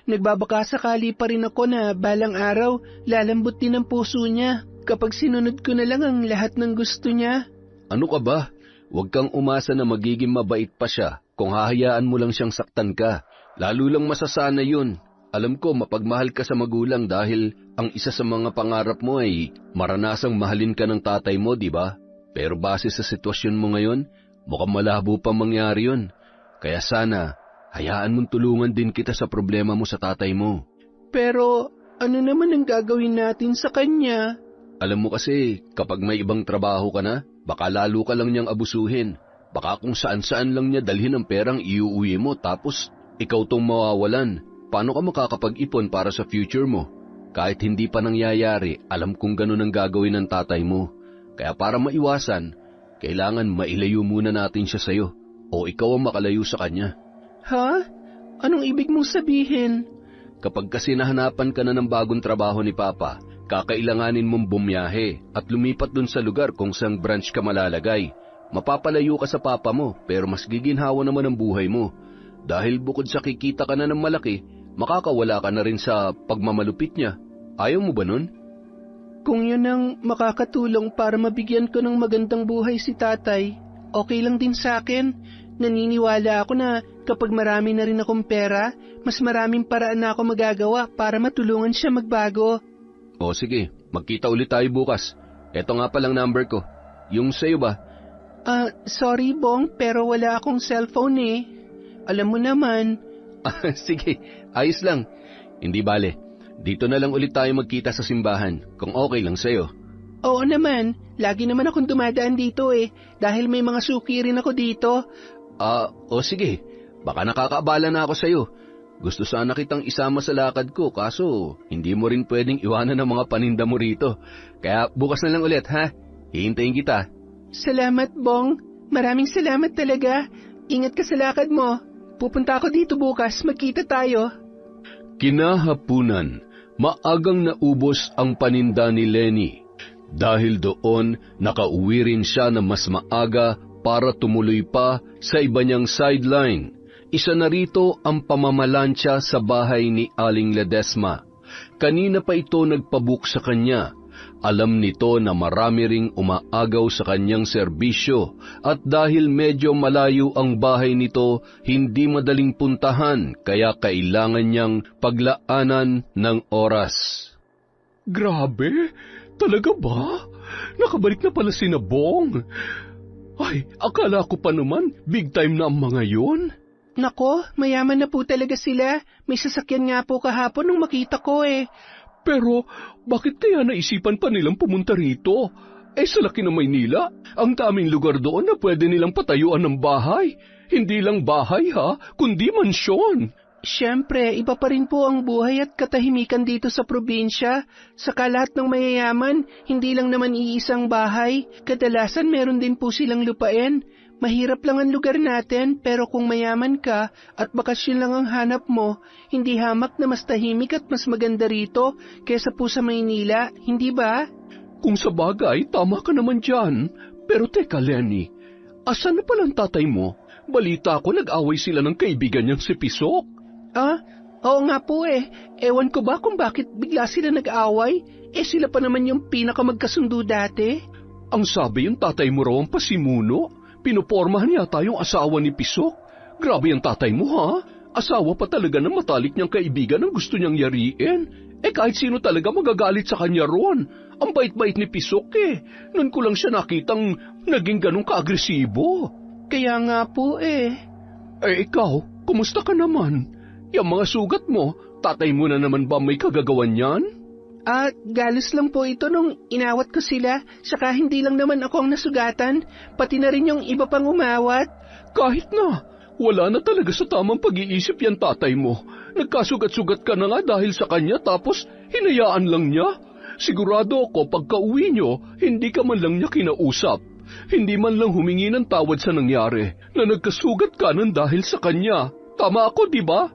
Nagbabaka sakali pa rin ako na balang araw lalambot din ang puso niya kapag sinunod ko na lang ang lahat ng gusto niya. Ano ka ba? Huwag kang umasa na magiging mabait pa siya kung hahayaan mo lang siyang saktan ka. Lalo lang masasana yun. Alam ko mapagmahal ka sa magulang dahil ang isa sa mga pangarap mo ay maranasang mahalin ka ng tatay mo, di ba? Pero base sa sitwasyon mo ngayon, mukhang malabo pa mangyari yun. Kaya sana, hayaan mong tulungan din kita sa problema mo sa tatay mo. Pero ano naman ang gagawin natin sa kanya? Alam mo kasi, kapag may ibang trabaho ka na, baka lalo ka lang niyang abusuhin. Baka kung saan-saan lang niya dalhin ang perang iuuwi mo tapos ikaw tong mawawalan. Paano ka makakapag-ipon para sa future mo? Kahit hindi pa nangyayari, alam kong ganun ang gagawin ng tatay mo. Kaya para maiwasan, kailangan mailayo muna natin siya sa'yo o ikaw ang makalayo sa kanya. Ha? Anong ibig mong sabihin? Kapag kasi nahanapan ka na ng bagong trabaho ni Papa, kakailanganin mong bumiyahe at lumipat dun sa lugar kung saan branch ka malalagay. Mapapalayo ka sa Papa mo pero mas giginhawa naman ang buhay mo. Dahil bukod sa kikita ka na ng malaki, makakawala ka na rin sa pagmamalupit niya. Ayaw mo ba nun? Kung yun ang makakatulong para mabigyan ko ng magandang buhay si tatay, okay lang din sa akin. Naniniwala ako na kapag marami na rin akong pera, mas maraming paraan na ako magagawa para matulungan siya magbago. O sige, magkita ulit tayo bukas. Eto nga palang number ko. Yung sa'yo ba? Sorry Bong, pero wala akong cellphone eh. Alam mo naman. Sige, ayos lang. Hindi bale. Dito na lang ulit tayo magkita sa simbahan, kung okay lang sa'yo. Oo naman, lagi naman akong dumadaan dito eh, dahil may mga suki rin ako dito. O sige, baka nakakaabala na ako sa'yo. Gusto sana kitang isama sa lakad ko, kaso hindi mo rin pwedeng iwanan ang mga paninda mo rito. Kaya bukas na lang ulit, ha? Hihintayin kita. Salamat, Bong. Maraming salamat talaga. Ingat ka sa lakad mo. Pupunta ako dito bukas, magkita tayo. Kinahapunan, maagang naubos ang paninda ni Lenny. Dahil doon, nakauwi rin siya na mas maaga para tumuloy pa sa iba niyang sideline. Isa na rito ang pamamalansya sa bahay ni Aling Ledesma. Kanina pa ito nagpabook sa kanya. Alam nito na marami ring umaagaw sa kanyang serbisyo at dahil medyo malayo ang bahay nito, hindi madaling puntahan kaya kailangan niyang paglaanan ng oras. Grabe? Talaga ba? Nakabalik na pala si Bong. Ay, akala ko pa naman big time na ang mga yun. Nako, mayaman na po talaga sila. May sasakyan nga po kahapon nung makita ko eh. Pero bakit kaya naisipan pa nilang pumunta rito? Sa laki ng Maynila, ang daming lugar doon na pwede nilang patayuan ng bahay. Hindi lang bahay ha, kundi mansyon. Siyempre, iba pa rin po ang buhay at katahimikan dito sa probinsya. Saka lahat ng mayayaman, hindi lang naman iisang bahay. Kadalasan meron din po silang lupain. Mahirap lang ang lugar natin, pero kung mayaman ka at bakasyon lang ang hanap mo, hindi hamak na mas tahimik at mas maganda rito kaysa po sa Maynila, hindi ba? Kung sa bagay, tama ka naman dyan. Pero teka, Lenny, asan na palang tatay mo? Balita ko nag-away sila ng kaibigan niyang si Pisok. Oo nga po eh. Ewan ko ba kung bakit bigla sila nag-away? Sila pa naman yung pinakamagkasundo dati. Ang sabi yung tatay mo raw ang pasimuno. Pinupormahan yata yung asawa ni Pisok. Grabe ang tatay mo ha. Asawa pa talaga ng matalik niyang kaibigan ang gusto niyang yariin. Kahit sino talaga magagalit sa kanya ron. Ang bait-bait ni Pisok eh. Noon ko lang siya nakitang naging ganun ka-agresibo. Kaya nga po eh. Ikaw, kumusta ka naman? Yung mga sugat mo, tatay mo na naman ba may kagagawan yan? Galos lang po ito nung inawat ko sila, saka hindi lang naman ako ang nasugatan, pati na rin yung iba pang umawat. Kahit na, wala na talaga sa tamang pag-iisip yan tatay mo. Nagkasugat-sugat ka na nga dahil sa kanya tapos hinayaan lang niya. Sigurado ako pagka-uwi nyo, hindi ka man lang niya kinausap. Hindi man lang humingi ng tawad sa nangyari na nagkasugat ka ng dahil sa kanya. Tama ako, di ba?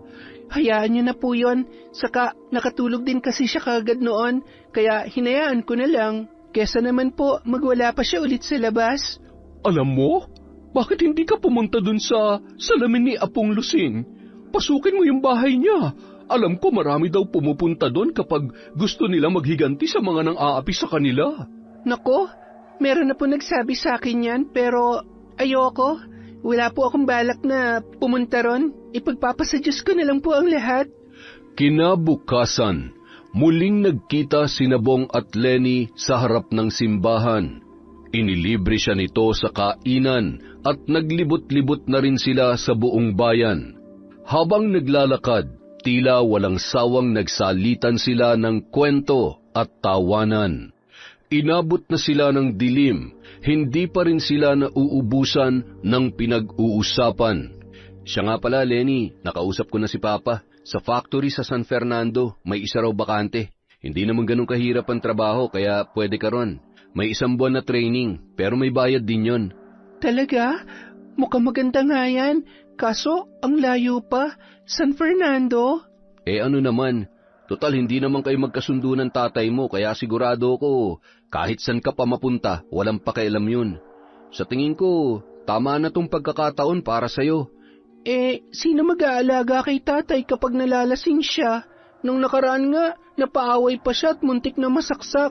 Hayaan niyo na po yun. Saka nakatulog din kasi siya kagad noon, kaya hinayaan ko na lang. Kesa naman po magwala pa siya ulit sa labas. Alam mo, bakit hindi ka pumunta dun sa salamin ni Apong Lusing? Pasukin mo yung bahay niya. Alam ko marami daw pumupunta doon kapag gusto nila maghiganti sa mga nang-aapi sa kanila. Nako, meron na po nagsabi sa akin yan, pero ayoko. Wala po akong balak na pumunta ron. Ipagpapasa Diyos ko na lang po ang lahat. Kinabukasan, muling nagkita sina Bong at Lenny sa harap ng simbahan. Inilibre siya nito sa kainan at naglibot-libot na rin sila sa buong bayan. Habang naglalakad, tila walang sawang nagsalitan sila ng kwento at tawanan. Inabot na sila ng dilim, hindi pa rin sila nauubusan ng pinag-uusapan. Siya nga pala, Lenny, nakausap ko na si Papa. Sa factory sa San Fernando, may isa raw bakante. Hindi naman ganun kahirap ang trabaho, kaya pwede ka ron. May 1 buwan na training, pero may bayad din yon. Talaga? Mukhang maganda nga yan. Kaso, ang layo pa. San Fernando? Ano naman, total hindi naman kayo magkasundo ng tatay mo, kaya sigurado ko, kahit san ka pa mapunta, walang pakialam yun. Sa tingin ko, tama na tong pagkakataon para sa'yo. Sino mag-aalaga kay tatay kapag nalalasing siya? Nung nakaraan nga, napaaway pa siya at muntik na masaksak.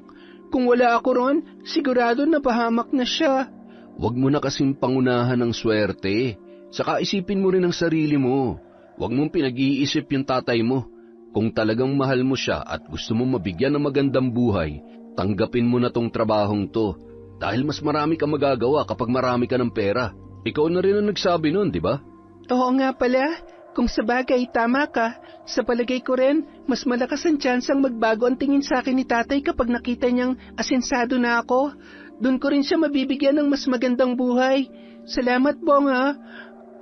Kung wala ako ron, sigurado napahamak na siya. Huwag mo na kasing pangunahan ng swerte. Saka isipin mo rin ang sarili mo. Huwag mong pinag-iisip yung tatay mo. Kung talagang mahal mo siya at gusto mo mabigyan ng magandang buhay, tanggapin mo na tong trabahong to. Dahil mas marami kang magagawa kapag marami ka ng pera. Ikaw na rin ang nagsabi nun, di ba? Oo nga pala. Kung sabagay, tama ka. Sa palagay ko rin, mas malakas ang tsansang magbago ang tingin sa akin ni tatay kapag nakita niyang asensado na ako. Doon ko rin siya mabibigyan ng mas magandang buhay. Salamat, Bong, ha?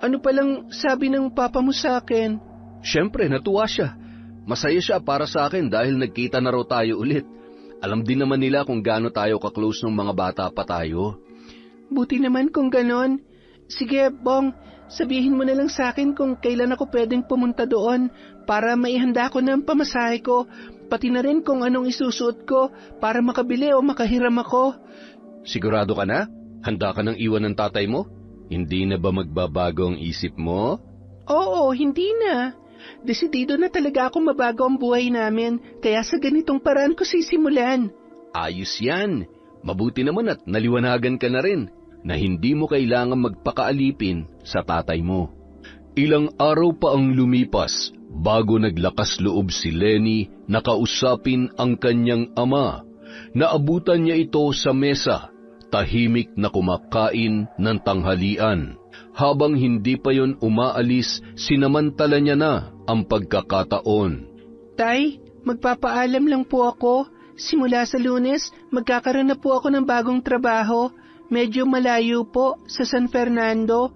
Ano palang sabi ng papa mo sa akin? Siyempre, natuwa siya. Masaya siya para sa akin dahil nagkita na raw tayo ulit. Alam din naman nila kung gaano tayo ka-close ng mga bata pa tayo. Buti naman kung ganon. Sige, Bong, sabihin mo na lang sa akin kung kailan ako pwedeng pumunta doon para maihanda ko ng pamasahe ko, pati na rin kung anong isusuot ko para makabili o makahiram ako. Sigurado ka na? Handa ka nang iwan ng tatay mo? Hindi na ba magbabago ang isip mo? Oo, hindi na. Desidido na talaga akong mabago ang buhay namin, kaya sa ganitong paraan ko sisimulan. Ayos yan. Mabuti naman at naliwanagan ka na rin na hindi mo kailangan magpakaalipin sa tatay mo. Ilang araw pa ang lumipas bago naglakas loob si Lenny na kausapin ang kanyang ama. Naabutan niya ito sa mesa, tahimik na kumakain ng tanghalian. Habang hindi pa yon umaalis, sinamantala niya na ang pagkakataon. Tay, magpapaalam lang po ako. Simula sa Lunes, magkakaroon na po ako ng bagong trabaho. Medyo malayo po, sa San Fernando.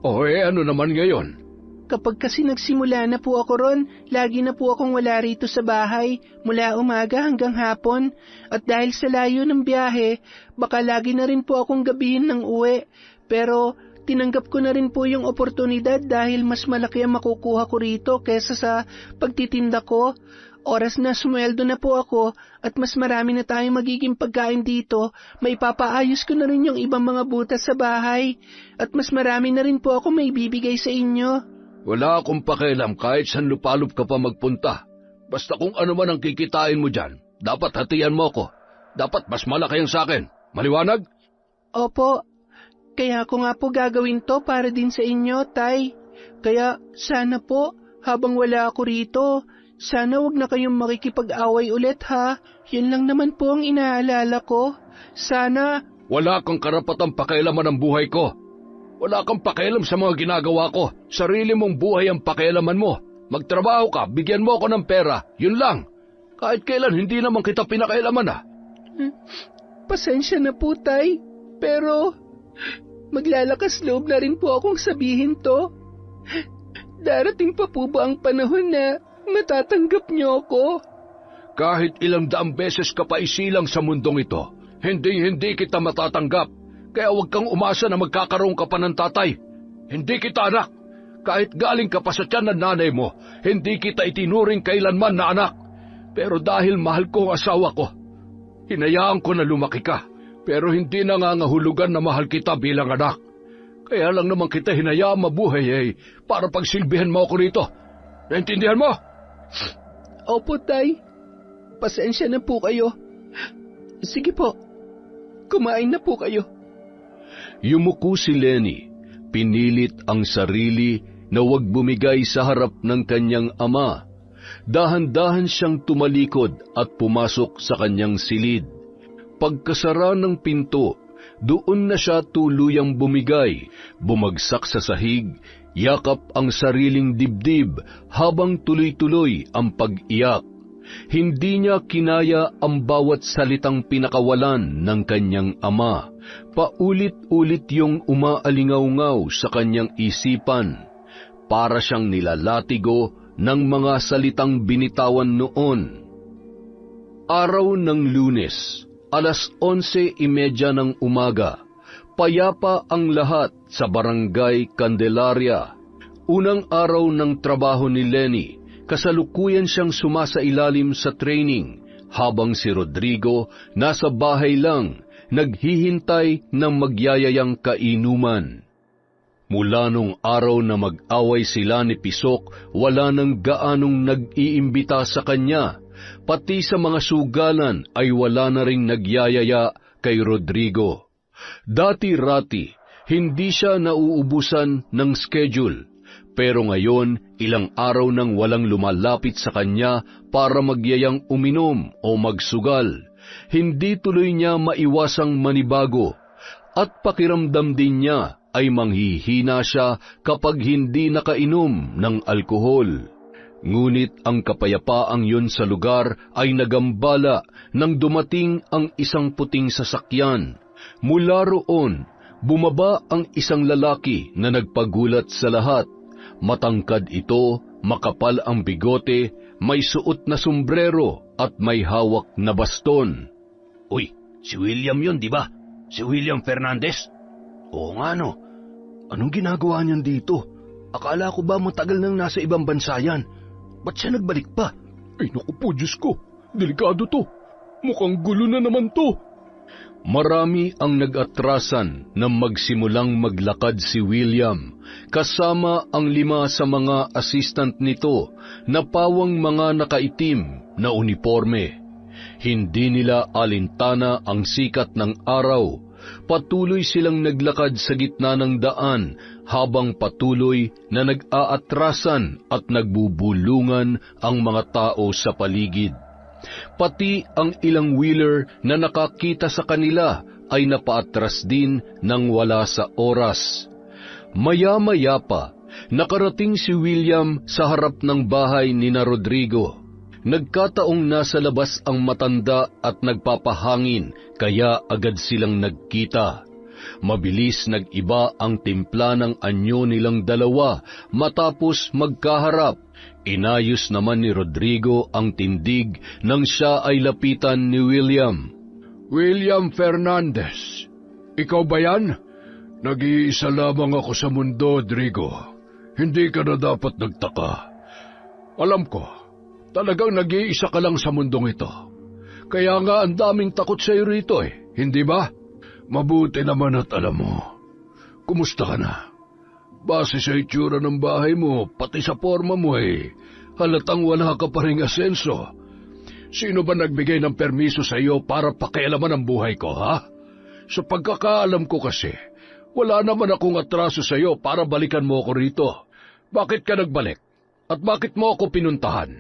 Ano naman ngayon? Kapag kasi nagsimula na po ako ron, lagi na po akong wala rito sa bahay, mula umaga hanggang hapon. At dahil sa layo ng biyahe, baka lagi na rin po akong gabihin ng uwi. Pero tinanggap ko na rin po yung oportunidad dahil mas malaki ang makukuha ko rito kesa sa pagtitinda ko. Oras na sumweldo na po ako at mas marami na tayong magiging pagkain dito, may papaayos ko na rin yung ibang mga butas sa bahay at mas marami na rin po ako may bibigay sa inyo. Wala akong pakialam kahit saan lupalop ka pa magpunta. Basta kung ano man ang kikitain mo dyan, dapat hatian mo ako. Dapat mas malaki ang sa akin. Maliwanag? Opo, kaya ko nga po gagawin to para din sa inyo, Tay. Kaya sana po, habang wala ako rito, sana wag na kayong makikipag-away ulit ha. Yun lang naman po ang inaalala ko. Sana... Wala kang karapatang pakialaman ang buhay ko. Wala kang pakialam sa mga ginagawa ko. Sarili mong buhay ang pakialaman mo. Magtrabaho ka, bigyan mo ako ng pera. Yun lang. Kahit kailan hindi naman kita pinakailaman ha. Pasensya na po, Tay. Pero maglalakas loob na rin po akong sabihin to. Darating pa po ba ang panahon na matatanggap niyo ako? Kahit ilang daang beses ka pa isilang sa mundong ito, hindi kita matatanggap. Kaya huwag kang umasa na magkakaroon ka pa ng tatay. Hindi kita anak. Kahit galing ka pa sa tiyan ng nanay mo, hindi kita itinuring kailanman na anak. Pero dahil mahal ko ang asawa ko, hinayaan ko na lumaki ka. Pero hindi nangangahulugan na mahal kita bilang anak. Kaya lang naman kita hinayaan mabuhay para pagsilbihan mo ako rito. Naintindihan mo? Opo, Tay. Pasensya na po kayo. Sige po, kumain na po kayo. Yumuko si Lenny. Pinilit ang sarili na huwag bumigay sa harap ng kanyang ama. Dahan-dahan siyang tumalikod at pumasok sa kanyang silid. Pagkasara ng pinto, doon na siya tuluyang bumigay, bumagsak sa sahig, yakap ang sariling dibdib habang tuloy-tuloy ang pag-iyak. Hindi niya kinaya ang bawat salitang pinakawalan ng kanyang ama. Paulit-ulit yung umaalingaw-ngaw sa kanyang isipan. Para siyang nilalatigo ng mga salitang binitawan noon. Araw ng Lunes, 11:30 ng umaga. Payapa ang lahat sa Barangay Candelaria. Unang araw ng trabaho ni Lenny. Kasalukuyan siyang sumasailalim sa training, habang si Rodrigo nasa bahay lang, naghihintay ng magyayayang kainuman. Mula nung araw na mag-away sila ni Pisok, wala nang gaanong nag-iimbita sa kanya, pati sa mga sugalan ay wala na ring nagyayaya kay Rodrigo. Dati-rati, hindi siya nauubusan ng schedule, pero ngayon ilang araw nang walang lumalapit sa kanya para magyayang uminom o magsugal. Hindi tuloy niya maiwasang manibago, at pakiramdam din niya ay manghihina siya kapag hindi nakainom ng alkohol. Ngunit ang kapayapaang yun sa lugar ay nagambala nang dumating ang isang puting sasakyan. Mula roon, bumaba ang isang lalaki na nagpagulat sa lahat. Matangkad ito, makapal ang bigote, may suot na sombrero at may hawak na baston. Uy, si William yun, di ba? Si William Fernandez? Oo nga no. Anong ginagawa niyan dito? Akala ko ba matagal nang nasa ibang bansa yan? Ba't siya nagbalik pa? Ay naku po, Diyos ko. Delikado to. Mukhang gulo na naman to. Marami ang nag-atrasan na magsimulang maglakad si William, kasama ang 5 sa mga assistant nito na pawang mga nakaitim na uniforme. Hindi nila alintana ang sikat ng araw. Patuloy silang naglakad sa gitna ng daan habang patuloy na nag-aatrasan at nagbubulungan ang mga tao sa paligid. Pati ang ilang wheeler na nakakita sa kanila ay napaatras din nang wala sa oras. Maya-maya pa, nakarating si William sa harap ng bahay ni na Rodrigo. Nagkataong nasa labas ang matanda at nagpapahangin, kaya agad silang nagkita. Mabilis nag-iba ang timpla ng anyo nilang dalawa matapos magkaharap. Inayos naman ni Rodrigo ang tindig nang siya ay lapitan ni William. William Fernandez, ikaw ba yan? Nag-iisa lamang ako sa mundo, Rodrigo. Hindi ka na dapat nagtaka. Alam ko, talagang nag-iisa ka lang sa mundong ito. Kaya nga ang daming takot sa iyo rito hindi ba? Mabuti naman at alam mo. Kumusta ka na? Base sa itsura ng bahay mo, pati sa forma mo halatang wala ka pa ring asenso. Sino ba nagbigay ng permiso sa iyo para pakialaman ang buhay ko, ha? Sa pagkakaalam ko kasi, wala naman akong atraso sa iyo para balikan mo ako rito. Bakit ka nagbalik? At bakit mo ako pinuntahan?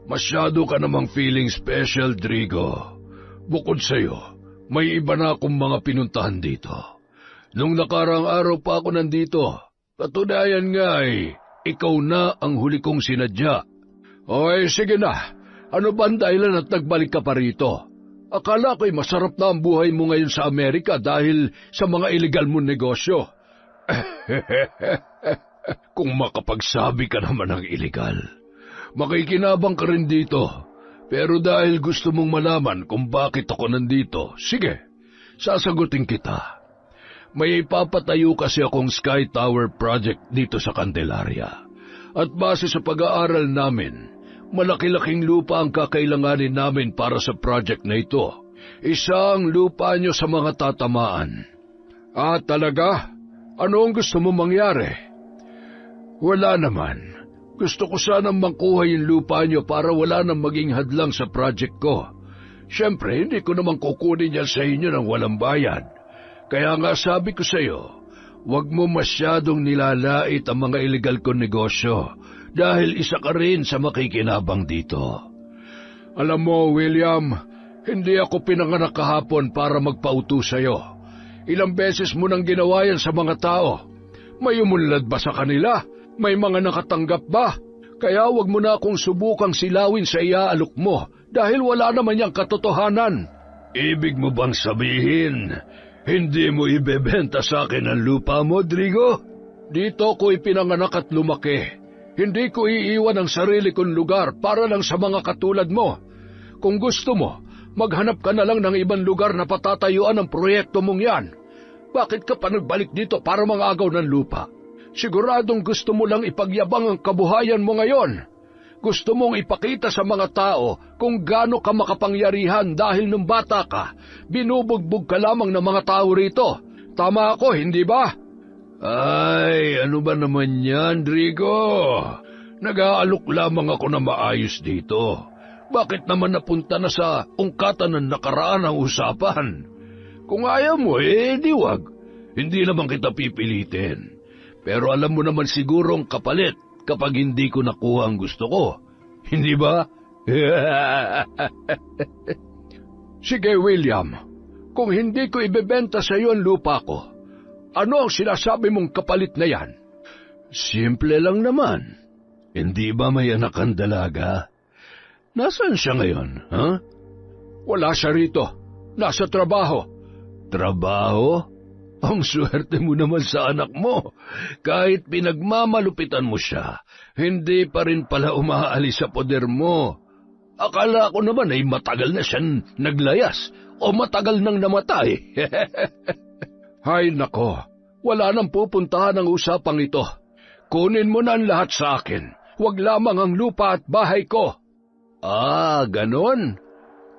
Masyado ka namang feeling special, Drigo. Bukod sa iyo, may iba na akong mga pinuntahan dito. Nung nakarang araw pa ako nandito, katunayan nga ikaw na ang huli kong sinadya. Oy, sige na. Ano ba ang dahilan at nagbalik ka pa rito? Akala ko'y masarap na ang buhay mo ngayon sa Amerika dahil sa mga illegal mong negosyo. Kung makapagsabi ka naman ng illegal, makikinabang ka rin dito. Pero dahil gusto mong malaman kung bakit ako nandito, sige, sasagutin kita. May ipapatayo kasi akong Sky Tower project dito sa Candelaria. At base sa pag-aaral namin, malaki-laking lupa ang kakailanganin namin para sa project na ito. Isang lupa nyo sa mga tatamaan. Ah, talaga? Ano ang gusto mo mangyari? Wala naman. Gusto ko sanang makuha yung lupa nyo para wala nang maging hadlang sa project ko. Siyempre, hindi ko naman kukunin yan sa inyo ng walang bayad. Kaya nga sabi ko sa iyo, huwag mo masyadong nilalait ang mga illegal kong negosyo dahil isa ka rin sa makikinabang dito. Alam mo, William, hindi ako pinanganak kahapon para magpauto sa iyo. Ilang beses mo nang ginawa yan sa mga tao. May umunlad ba sa kanila? May mga nakatanggap ba? Kaya wag mo na akong subukang silawin sa iaalok mo dahil wala naman yang katotohanan. Ibig mo bang sabihin, hindi mo ibebenta sa akin ang lupa mo, Drigo? Dito ko ipinanganak at lumaki. Hindi ko iiwan ang sarili kong lugar para lang sa mga katulad mo. Kung gusto mo, maghanap ka na lang ng ibang lugar na patatayuan ang proyekto mong yan. Bakit ka pa nagbalik dito para mangagaw ng lupa? Siguradong gusto mo lang ipagyabang ang kabuhayan mo ngayon. Gusto mong ipakita sa mga tao kung gaano ka makapangyarihan dahil nung bata ka, binubugbog ka lamang ng mga tao rito. Tama ako, hindi ba? Ay, ano ba naman yan, Drigo? Nag-aalok lamang ako na maayos dito. Bakit naman napunta na sa ungkatan ng nakaraan ang usapan? Kung ayaw mo, di wag. Hindi naman kita pipilitin. Pero alam mo naman sigurong kapalit kapag hindi ko nakuha ang gusto ko. Hindi ba? Sige, William. Kung hindi ko ibebenta sa iyo ang lupa ko, ano ang sinasabi mong kapalit na yan? Simple lang naman. Hindi ba may anak ang dalaga? Nasaan siya ngayon, ha? Wala siya rito. Nasa trabaho. Trabaho? Ang swerte mo naman sa anak mo. Kahit pinagmamalupitan mo siya, hindi pa rin pala umaalis sa poder mo. Akala ko naman ay matagal na siyang naglayas o matagal nang namatay. Hay nako, wala nang pupuntahan ang usapang ito. Kunin mo na ang lahat sa akin. Huwag lamang ang lupa at bahay ko. Ah, ganon?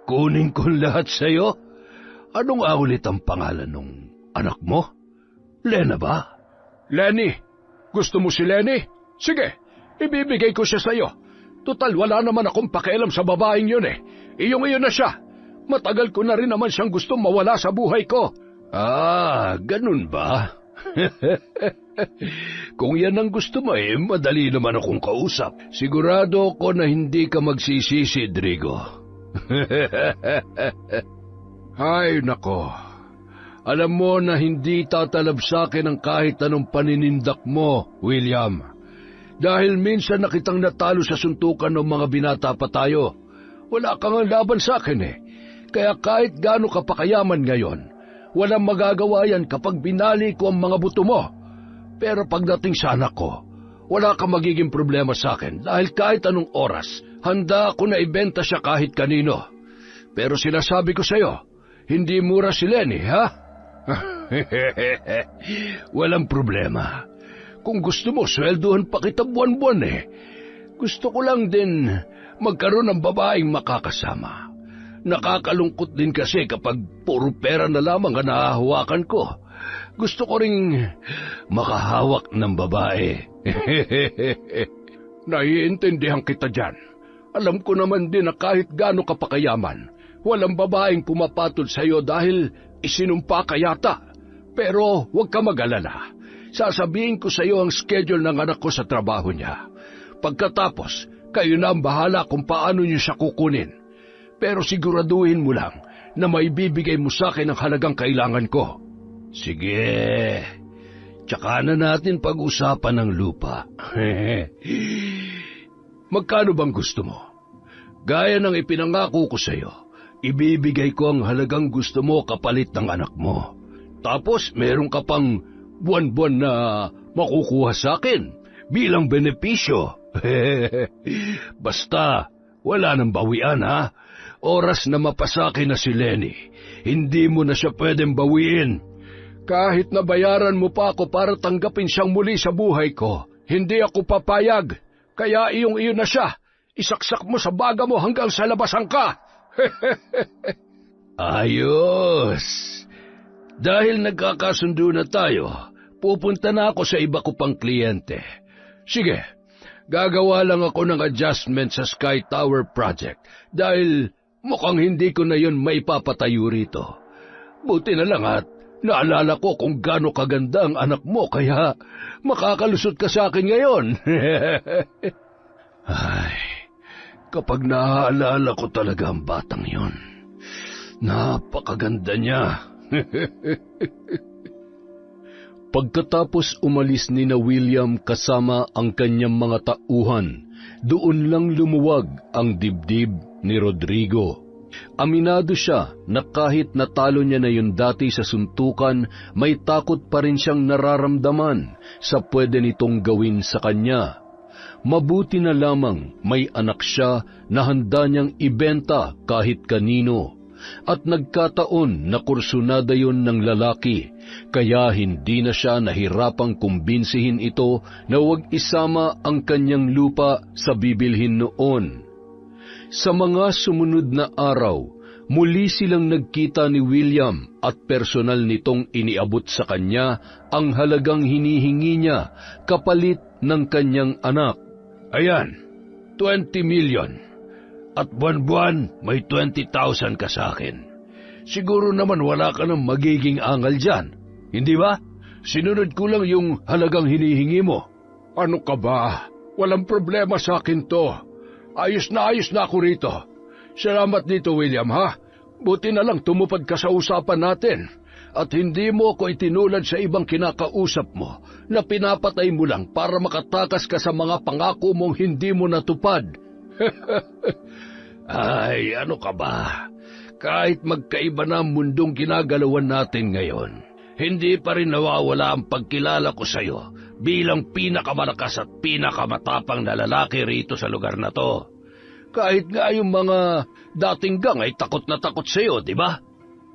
Kunin ko lahat sa'yo? Anong ulit ang pangalan ng anak mo? Lena ba? Lenny. Gusto mo si Lenny? Sige, ibibigay ko siya sa'yo. Total, wala naman akong pakialam sa babaeng yun eh. Iyong-iyo na siya. Matagal ko na rin naman siyang gustong mawala sa buhay ko. Ah, ganun ba? Kung yan ang gusto mo madali naman akong kausap. Sigurado ko na hindi ka magsisisi, Drigo. Ay, nako. Alam mo na hindi tatalab sa akin ang kahit anong paninindak mo, William. Dahil minsan na kitang natalo sa suntukan ng mga binata pa tayo. Wala kang laban sa akin Kaya kahit gaano ka pa kayaman ngayon, walang magagawa yan kapag binali ko ang mga buto mo. Pero pagdating sa anak ko, wala kang magiging problema sa akin dahil kahit anong oras, handa ako na ibenta siya kahit kanino. Pero sinasabi ko sa'yo, hindi mura si Lenny, ha? Walang problema. Kung gusto mo, sweldohan pa kita buwan-buwan Gusto ko lang din magkaroon ng babaeng makakasama. Nakakalungkot din kasi kapag puro pera na lamang ang nahahawakan ko. Gusto ko ring makahawak ng babae. Naiintindihan kita dyan. Alam ko naman din na kahit gaano ka pakayaman, walang babaeng pumapatol sa iyo dahil isinumpa ka yata. Pero huwag ka mag-alala. Sasabihin ko sa iyo ang schedule ng anak ko sa trabaho niya. Pagkatapos, kayo na ang bahala kung paano niyo siya kukunin. Pero siguraduhin mo lang na maibibigay mo sa akin ang halagang kailangan ko. Sige, tsaka na natin pag-usapan ng lupa. Magkano bang gusto mo? Gaya ng ipinangako ko sa iyo, ibibigay ko ang halagang gusto mo kapalit ng anak mo. Tapos meron ka pang buwan-buwan na makukuha sa akin bilang benepisyo. Basta, wala nang bawian ha. Oras na mapasaki na si Lenny, hindi mo na siya pwedeng bawiin. Kahit na bayaran mo pa ako para tanggapin siyang muli sa buhay ko, hindi ako papayag. Kaya iyong-iyo na siya. Isaksak mo sa baga mo hanggang sa labasan ka. Ayos. Dahil nagkakasundo na tayo, pupunta na ako sa iba ko pang kliyente. Sige, gagawa lang ako ng adjustment sa Sky Tower Project dahil mukhang hindi ko na yun maipapatayo rito. Buti na lang at naalala ko kung gaano kaganda ang anak mo kaya makakalusot ka sa akin ngayon. Ay, kapag naaalala ko talaga ang batang yon, napakaganda niya. Pagkatapos umalis ni na William kasama ang kanyang mga tauhan, doon lang lumuwag ang dibdib ni Rodrigo. Aminado siya na kahit natalo niya na yun dati sa suntukan, may takot pa rin siyang nararamdaman sa pwede nitong gawin sa kanya. Mabuti na lamang may anak siya na handa niyang ibenta kahit kanino. At nagkataon na kursunada yun ng lalaki, kaya hindi na siya nahirapang kumbinsihin ito na huwag isama ang kanyang lupa sa bibilhin noon. Sa mga sumunod na araw, muli silang nagkita ni William at personal nitong iniabot sa kanya ang halagang hinihingi niya kapalit ng kanyang anak. Ayan, 20 million. At buwan-buwan may 20,000 ka sa akin. Siguro naman wala ka ng magiging angal dyan. Hindi ba? Sinunod ko lang yung halagang hinihingi mo. Ano ka ba? Walang problema sa akin to. Ayos na ako rito. Salamat dito, William, ha? Buti na lang tumupad ka sa usapan natin. At hindi mo ko itinulad sa ibang kinakausap mo na pinapatay mo lang para makatakas ka sa mga pangako mong hindi mo natupad. Ay, ano ka ba? Kahit magkaiba na ang mundong ginagalawan natin ngayon, hindi pa rin nawawala ang pagkilala ko sa'yo bilang pinakamalakas at pinakamatapang na lalaki rito sa lugar na to. Kahit nga yung mga dating gang ay takot na takot sa'yo, di ba?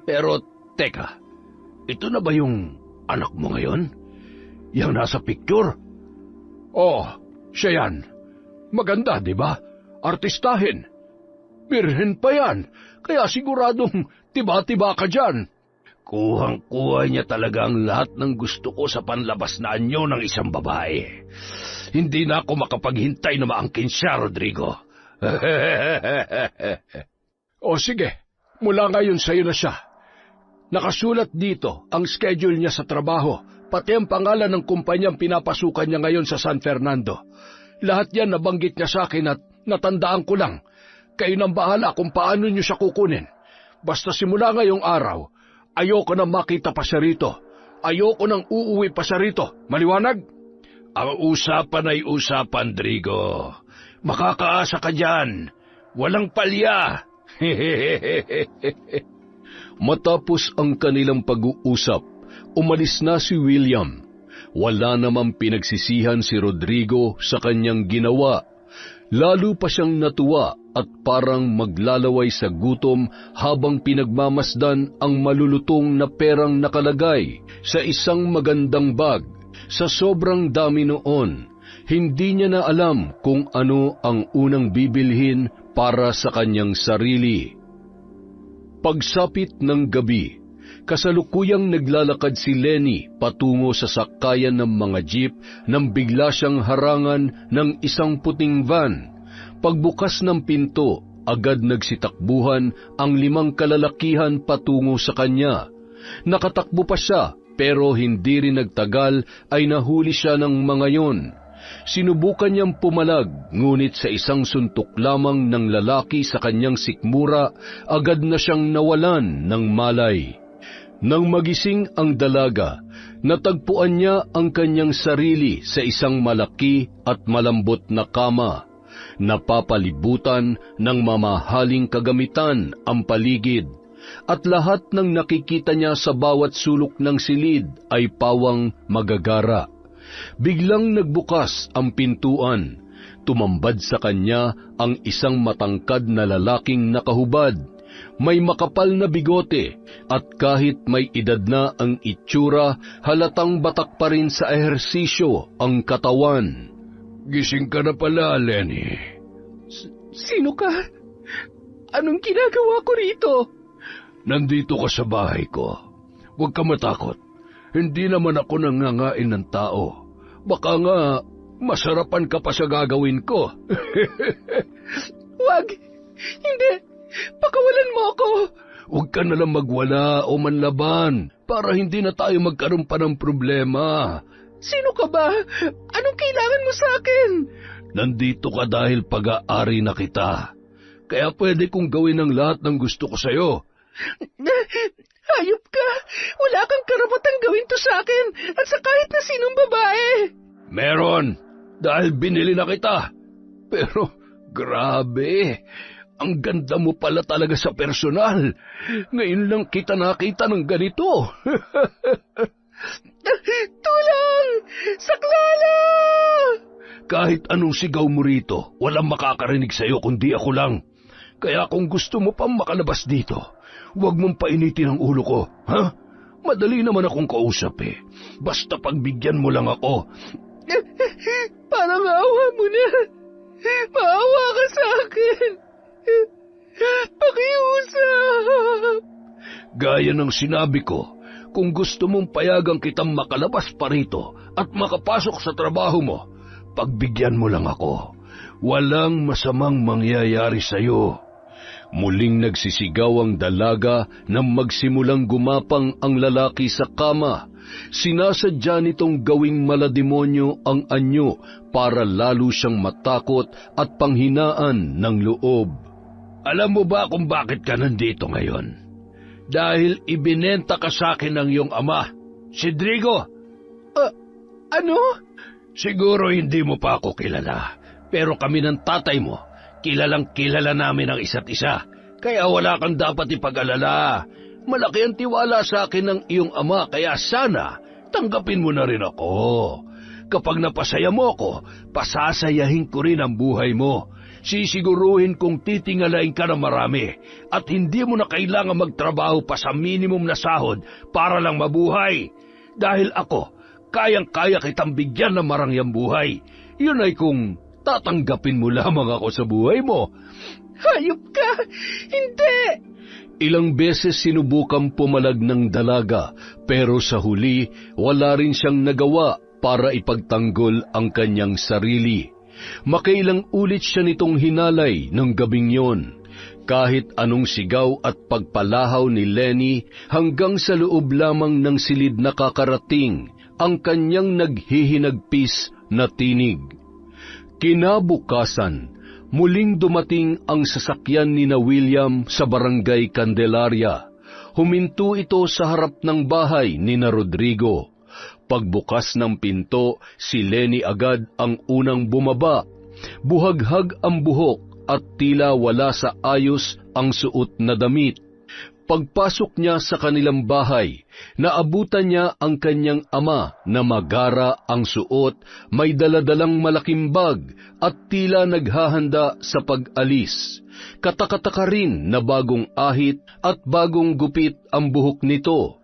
Pero, teka, ito na ba yung anak mo ngayon? Yang nasa picture? Oh, siya yan. Maganda, di ba? Artistahin. Birhen pa yan, kaya siguradong tiba-tiba ka dyan. Kuhang-kuha niya talaga ang lahat ng gusto ko sa panlabas na anyo ng isang babae. Hindi na ako makapaghintay na maangkin siya, Rodrigo. O sige, mula ngayon sa'yo na siya. Nakasulat dito ang schedule niya sa trabaho, pati ang pangalan ng kumpanyang pinapasukan niya ngayon sa San Fernando. Lahat yan nabanggit niya sa akin at natandaan ko lang. Kayo nang bahala kung paano niyo siya kukunin. Basta simula ngayong araw, ayoko nang makita pa siya rito. Ayoko nang uuwi pa siya rito. Maliwanag? Ang usapan ay usapan, Drigo. Makakaasa ka dyan. Walang palya. Matapos ang kanilang pag-uusap, umalis na si William. Wala namang pinagsisihan si Rodrigo sa kanyang ginawa. Lalo pa siyang natuwa at parang maglalaway sa gutom habang pinagmamasdan ang malulutong na perang nakalagay sa isang magandang bag. Sa sobrang dami noon, hindi niya na alam kung ano ang unang bibilhin para sa kanyang sarili. Pagsapit ng gabi, kasalukuyang naglalakad si Lenny patungo sa sakayan ng mga jeep nang bigla siyang harangan ng isang puting van. Pagbukas ng pinto, agad nagsitakbuhan ang 5 kalalakihan patungo sa kanya. Nakatakbo pa siya pero hindi rin nagtagal ay nahuli siya ng mga yon. Sinubukan niyang pumalag, ngunit sa isang suntok lamang ng lalaki sa kanyang sikmura, agad na siyang nawalan ng malay. Nang magising ang dalaga, natagpuan niya ang kanyang sarili sa isang malaki at malambot na kama. Napapalibutan ng mamahaling kagamitan ang paligid, at lahat ng nakikita niya sa bawat sulok ng silid ay pawang magagara. Biglang nagbukas ang pintuan. Tumambad sa kanya ang isang matangkad na lalaking nakahubad. May makapal na bigote at kahit may edad na ang itsura, halatang batak pa rin sa ehersisyo ang katawan. Gising ka na pala, Lenny. Sino ka? Anong ginagawa ko rito? Nandito ka sa bahay ko. Huwag ka matakot. Hindi naman ako nangangain ng tao. Baka nga, masarapan ka pa sa gagawin ko. Wag! Hindi! Pakawalan mo ako! Huwag ka nalang magwala o manlaban para hindi na tayo magkaroon pa ng problema. Sino ka ba? Anong kailangan mo sa akin? Nandito ka dahil pag-aari na kita. Kaya pwede kong gawin ang lahat ng gusto ko sa'yo. Hayop ka! Wala kang karapatang gawin to sa akin at sa kahit na sinong babae! Meron! Dahil binili na kita. Pero, grabe! Ang ganda mo pala talaga sa personal. Ngayon lang kita nakita ng ganito. Tulang! Saklala! Kahit anong sigaw mo rito, walang makakarinig sa'yo kundi ako lang. Kaya kung gusto mo pang makalabas dito, huwag mong painitin ang ulo ko, ha? Madali naman akong kausap eh. Basta pagbigyan mo lang ako. Parang maawa mo na. Maawa ka sa akin. Pakiusap. Gaya ng sinabi ko, kung gusto mong payagang kitang makalabas pa rito at makapasok sa trabaho mo, pagbigyan mo lang ako. Walang masamang mangyayari sa'yo. Muling nagsisigaw ang dalaga nang magsimulang gumapang ang lalaki sa kama. Sinasadya nitong gawing malademonyo ang anyo para lalo siyang matakot at panghinaan ng loob. Alam mo ba kung bakit ka nandito ngayon? Dahil ibinenta ka sa akin ng iyong ama, si Drigo. Ano? Siguro hindi mo pa ako kilala, pero kami ng tatay mo, kilalang kilala namin ang isa't isa. Kaya wala kang dapat ipag-alala. Malaki ang tiwala sa akin ng iyong ama, kaya sana tanggapin mo na rin ako. Kapag napasaya mo ako, pasasayahin ko rin ang buhay mo. Sisiguruhin kong titingalain ka ng marami at hindi mo na kailangan magtrabaho pa sa minimum na sahod para lang mabuhay. Dahil ako, kayang-kaya kitang bigyan ng marangyang buhay. Yun ay kung tatanggapin mo lamang ako sa buhay mo. Hayop ka! Hindi! Ilang beses sinubukan pumalag ng dalaga, pero sa huli wala rin siyang nagawa para ipagtanggol ang kanyang sarili. Makailang ulit siya nitong hinalay ng gabing yon. Kahit anong sigaw at pagpalahaw ni Lenny, hanggang sa loob lamang ng silid nakakarating ang kanyang naghihinagpis na tinig. Kinabukasan, muling dumating ang sasakyan ni na William sa Barangay Candelaria. Huminto ito sa harap ng bahay ni na Rodrigo. Pagbukas ng pinto, si Lenny agad ang unang bumaba. Buhaghag ang buhok at tila wala sa ayos ang suot na damit. Pagpasok niya sa kanilang bahay, naabutan niya ang kanyang ama na magara ang suot, may daladalang malaking bag at tila naghahanda sa pag-alis. Katakataka rin na bagong ahit at bagong gupit ang buhok nito.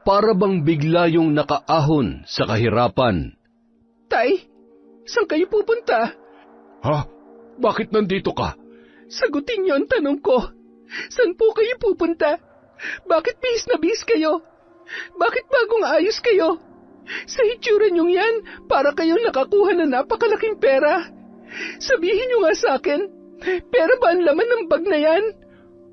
Para bang bigla yung nakaahon sa kahirapan. Tay, saan kayo pupunta? Ha? Bakit nandito ka? Sagutin niyo ang tanong ko. Saan po kayo pupunta? Bakit bihis na bihis kayo? Bakit bagong ayos kayo? Sa hitsura niyong yan, para kayong nakakuha na napakalaking pera. Sabihin niyo nga sa akin, pera ba ang laman ng bag na yan?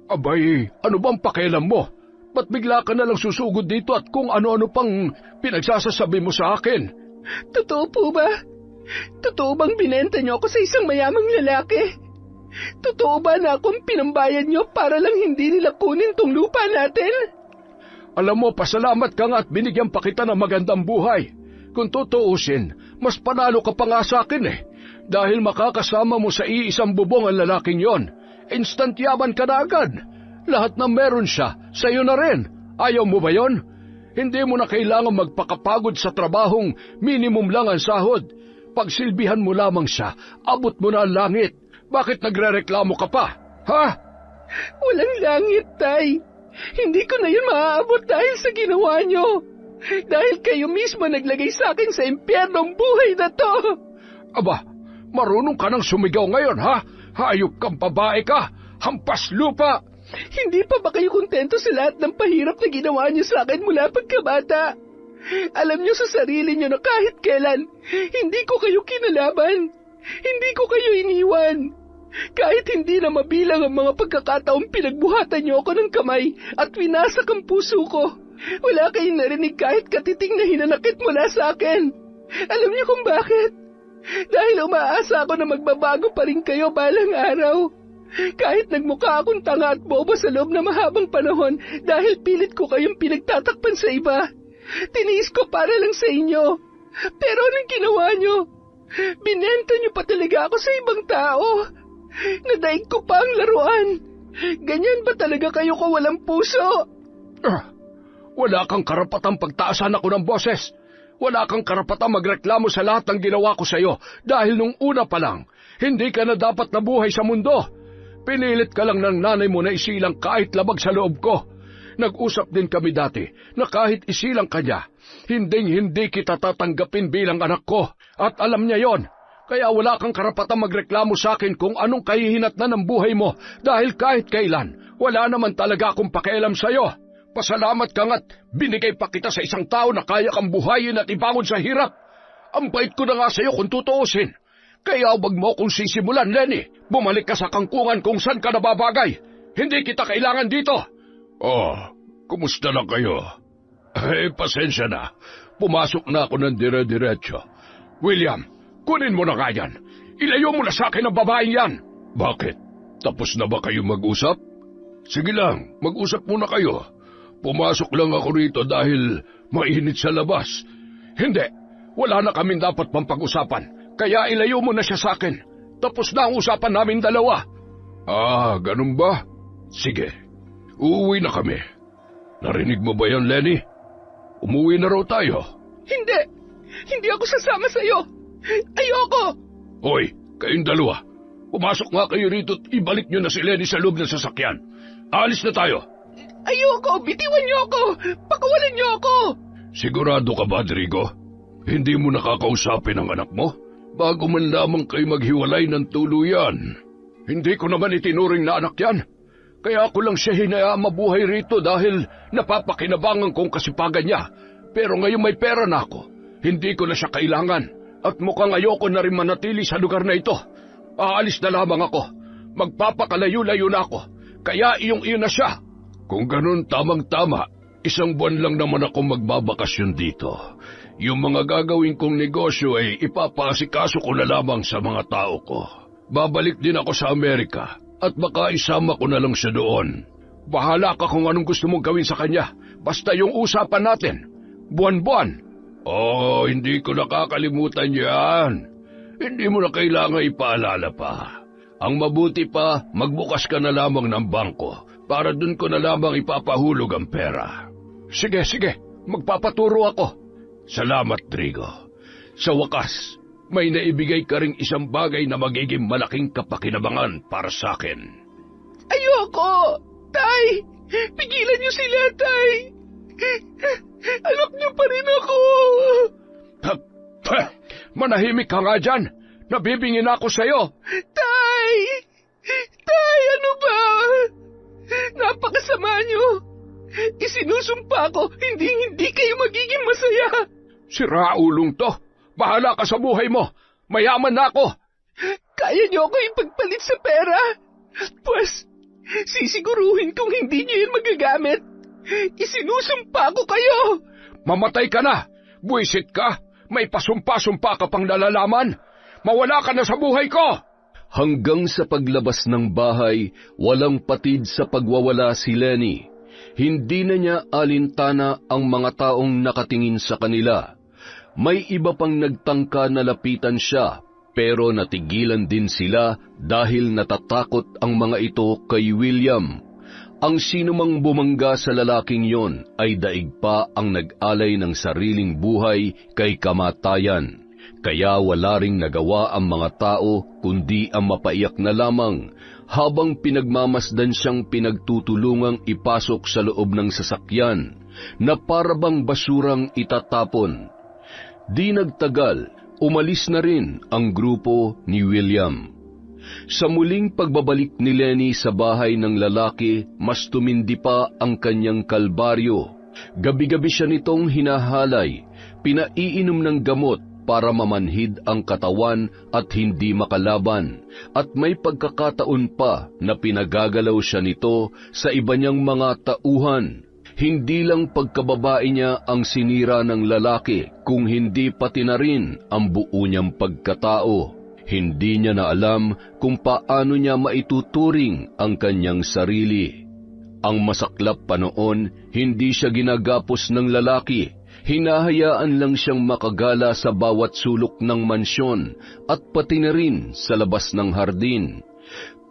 Abay, ano bang pakialam mo? Ba't bigla ka na lang susugod dito at kung ano-ano pang pinagsasasabi mo sa akin? Totoo po ba? Totoo bang binenta niyo ako sa isang mayamang lalaki? Totoo ba na akong pinambayad niyo para lang hindi nila kunin tong lupa natin? Alam mo, pasalamat ka nga at binigyan pa kita ng magandang buhay. Kung tutuusin, mas panalo ka pa nga sa akin eh. Dahil makakasama mo sa iisang bubong ang lalaking yon. Instant yaman ka na agad. Lahat na meron siya, sa'yo na rin. Ayaw mo ba yon? Hindi mo na kailangan magpakapagod sa trabahong minimum lang ang sahod. Pagsilbihan mo lamang siya, abot mo na ang langit. Bakit nagrereklamo ka pa? Ha? Walang langit, Tay. Hindi ko na yun maaabot dahil sa ginawa niyo. Dahil kayo mismo naglagay sa akin sa impyernong buhay na to. Aba, marunong ka nang sumigaw ngayon, ha? Hayop kang babae ka. Hampas lupa. Hindi pa ba kayo kontento sa lahat ng pahirap na ginawa niyo sa akin mula pagkabata? Alam niyo sa sarili niyo na kahit kailan, hindi ko kayo kinalaban. Hindi ko kayo iniwan. Kahit hindi na mabilang ang mga pagkakataong pinagbuhatan niyo ako ng kamay at winasak ang puso ko, wala kayong narinig kahit katiting na hinanakit mula sa akin. Alam niyo kung bakit? Dahil umaasa ako na magbabago pa rin kayo balang araw. Kahit nagmukha akong tanga at bobo sa loob na mahabang panahon dahil pilit ko kayong pinagtatakpan sa iba. Tiniis ko para lang sa inyo. Pero anong ginawa niyo? Binenta niyo pa talaga ako sa ibang tao. Nadaig ko pa ang laruan. Ganyan ba talaga kayo kawalang puso? Wala kang karapatang pagtaasan ako ng boses. Wala kang karapatang magreklamo sa lahat ng ginawa ko sa iyo dahil nung una pa lang, hindi ka na dapat nabuhay sa mundo. Pinilit ka lang ng nanay mo na isilang kahit labag sa loob ko. Nag-usap din kami dati na kahit isilang kanya, hindi kita tatanggapin bilang anak ko. At alam niya yon. Kaya wala kang karapatang magreklamo sa akin kung anong kahihinatnan ng buhay mo dahil kahit kailan, wala naman talaga akong pakialam sa iyo. Pasalamat ka nga't binigay pa kita sa isang tao na kaya kang buhayin at ibangon sa hirap. Ang bait ko na nga sa iyo kung tutuusin. Kaya wag mo akong sisimulan, Lenny. Bumalik ka sa kangkungan kung saan ka nababagay. Hindi kita kailangan dito. Oh, kumusta na kayo? Pasensya na. Pumasok na ako ng dire-diretso. William, kunin mo na nga yan. Ilayo mo na sa akin ang babaeng yan. Bakit? Tapos na ba kayo mag-usap? Sige lang, mag-usap muna kayo. Pumasok lang ako rito dahil mainit sa labas. Hindi, wala na kaming dapat pang pag-usapan. Kaya ilayo mo na siya sa akin. Tapos na ang usapan namin dalawa. Ah, ganun ba? Sige, uuwi na kami. Narinig mo ba yan, Lenny? Umuwi na raw tayo. Hindi ako sasama sa'yo. Ayoko! Hoy, kayong dalawa. Pumasok nga kayo rito at ibalik nyo na si Lenny sa loob ng sasakyan. Alis na tayo. Ayoko! Bitiwan niyo ako! Pakawalan niyo ako! Sigurado ka ba, Rodrigo? Hindi mo nakakausapin ang anak mo? Bago man lamang kayo maghiwalay ng tuluyan. Hindi ko naman itinuring na anak yan. Kaya ako lang siya hinayaang mabuhay rito dahil napapakinabangan kong kasipagan niya. Pero ngayon may pera na ako. Hindi ko na siya kailangan. At mukhang ayoko na rin manatili sa lugar na ito. Aalis na lamang ako. Magpapakalayo-layo na ako. Kaya iyong-iyo na siya. Kung ganun, tamang-tama. 1 buwan lang naman ako magbabakasyon dito. Yung mga gagawin kong negosyo ay ipapasikaso ko na lamang sa mga tao ko. Babalik din ako sa Amerika at baka isama ko na lang siya doon. Bahala ka kung anong gusto mong gawin sa kanya. Basta yung usapan natin. Buwan-buwan. Oh, hindi ko nakakalimutan yan. Hindi mo na kailangan ipaalala pa. Ang mabuti pa, magbukas ka na lamang ng bangko para dun ko na lamang ipapahulog ang pera. Sige, magpapaturo ako. Salamat, Trigo. Sa wakas, may naibigay ka ring isang bagay na magiging malaking kapakinabangan para sa akin. Ayoko! Tay! Pigilan niyo sila, Tay! Anak niyo pa rin ako! Manahimik ka nga dyan! Nabibingin ako sa'yo! Tay! Tay, ano ba? Napakasama niyo! Isinusumpa ko, hindi kayo magiging masaya! Sira ulong to! Bahala ka sa buhay mo! Mayaman na ako! Kaya niyo ako ipagpalit sa pera? Pues, sisiguruhin kong hindi niyo yun magagamit. Isinusumpa ko kayo! Mamatay ka na! Buisit ka! May pasumpa-sumpa ka pang nalalaman! Mawala ka na sa buhay ko! Hanggang sa paglabas ng bahay, walang patid sa pagwawala si Lenny. Hindi na niya alintana ang mga taong nakatingin sa kanila. May iba pang nagtangka na lapitan siya, pero natigilan din sila dahil natatakot ang mga ito kay William. Ang sinumang bumangga sa lalaking yon ay daig pa ang nag-alay ng sariling buhay kay kamatayan. Kaya wala ring nagawa ang mga tao kundi ang mapaiyak na lamang habang pinagmamasdan siyang pinagtutulungang ipasok sa loob ng sasakyan na parabang basurang itatapon. Di nagtagal, umalis na rin ang grupo ni William. Sa muling pagbabalik ni Lenny sa bahay ng lalaki, mas tumindi pa ang kanyang kalbaryo. Gabi-gabi siya nitong hinahalay, pinaiinom ng gamot para mamanhid ang katawan at hindi makalaban, at may pagkakataon pa na pinagagalaw siya nito sa iba niyang mga tauhan. Hindi lang pagkababae niya ang sinira ng lalaki, kung hindi pati na rin ang buo niyang pagkatao. Hindi niya na alam kung paano niya maituturing ang kanyang sarili. Ang masaklap pa noon, hindi siya ginagapos ng lalaki. Hinahayaan lang siyang makagala sa bawat sulok ng mansyon at pati na rin sa labas ng hardin.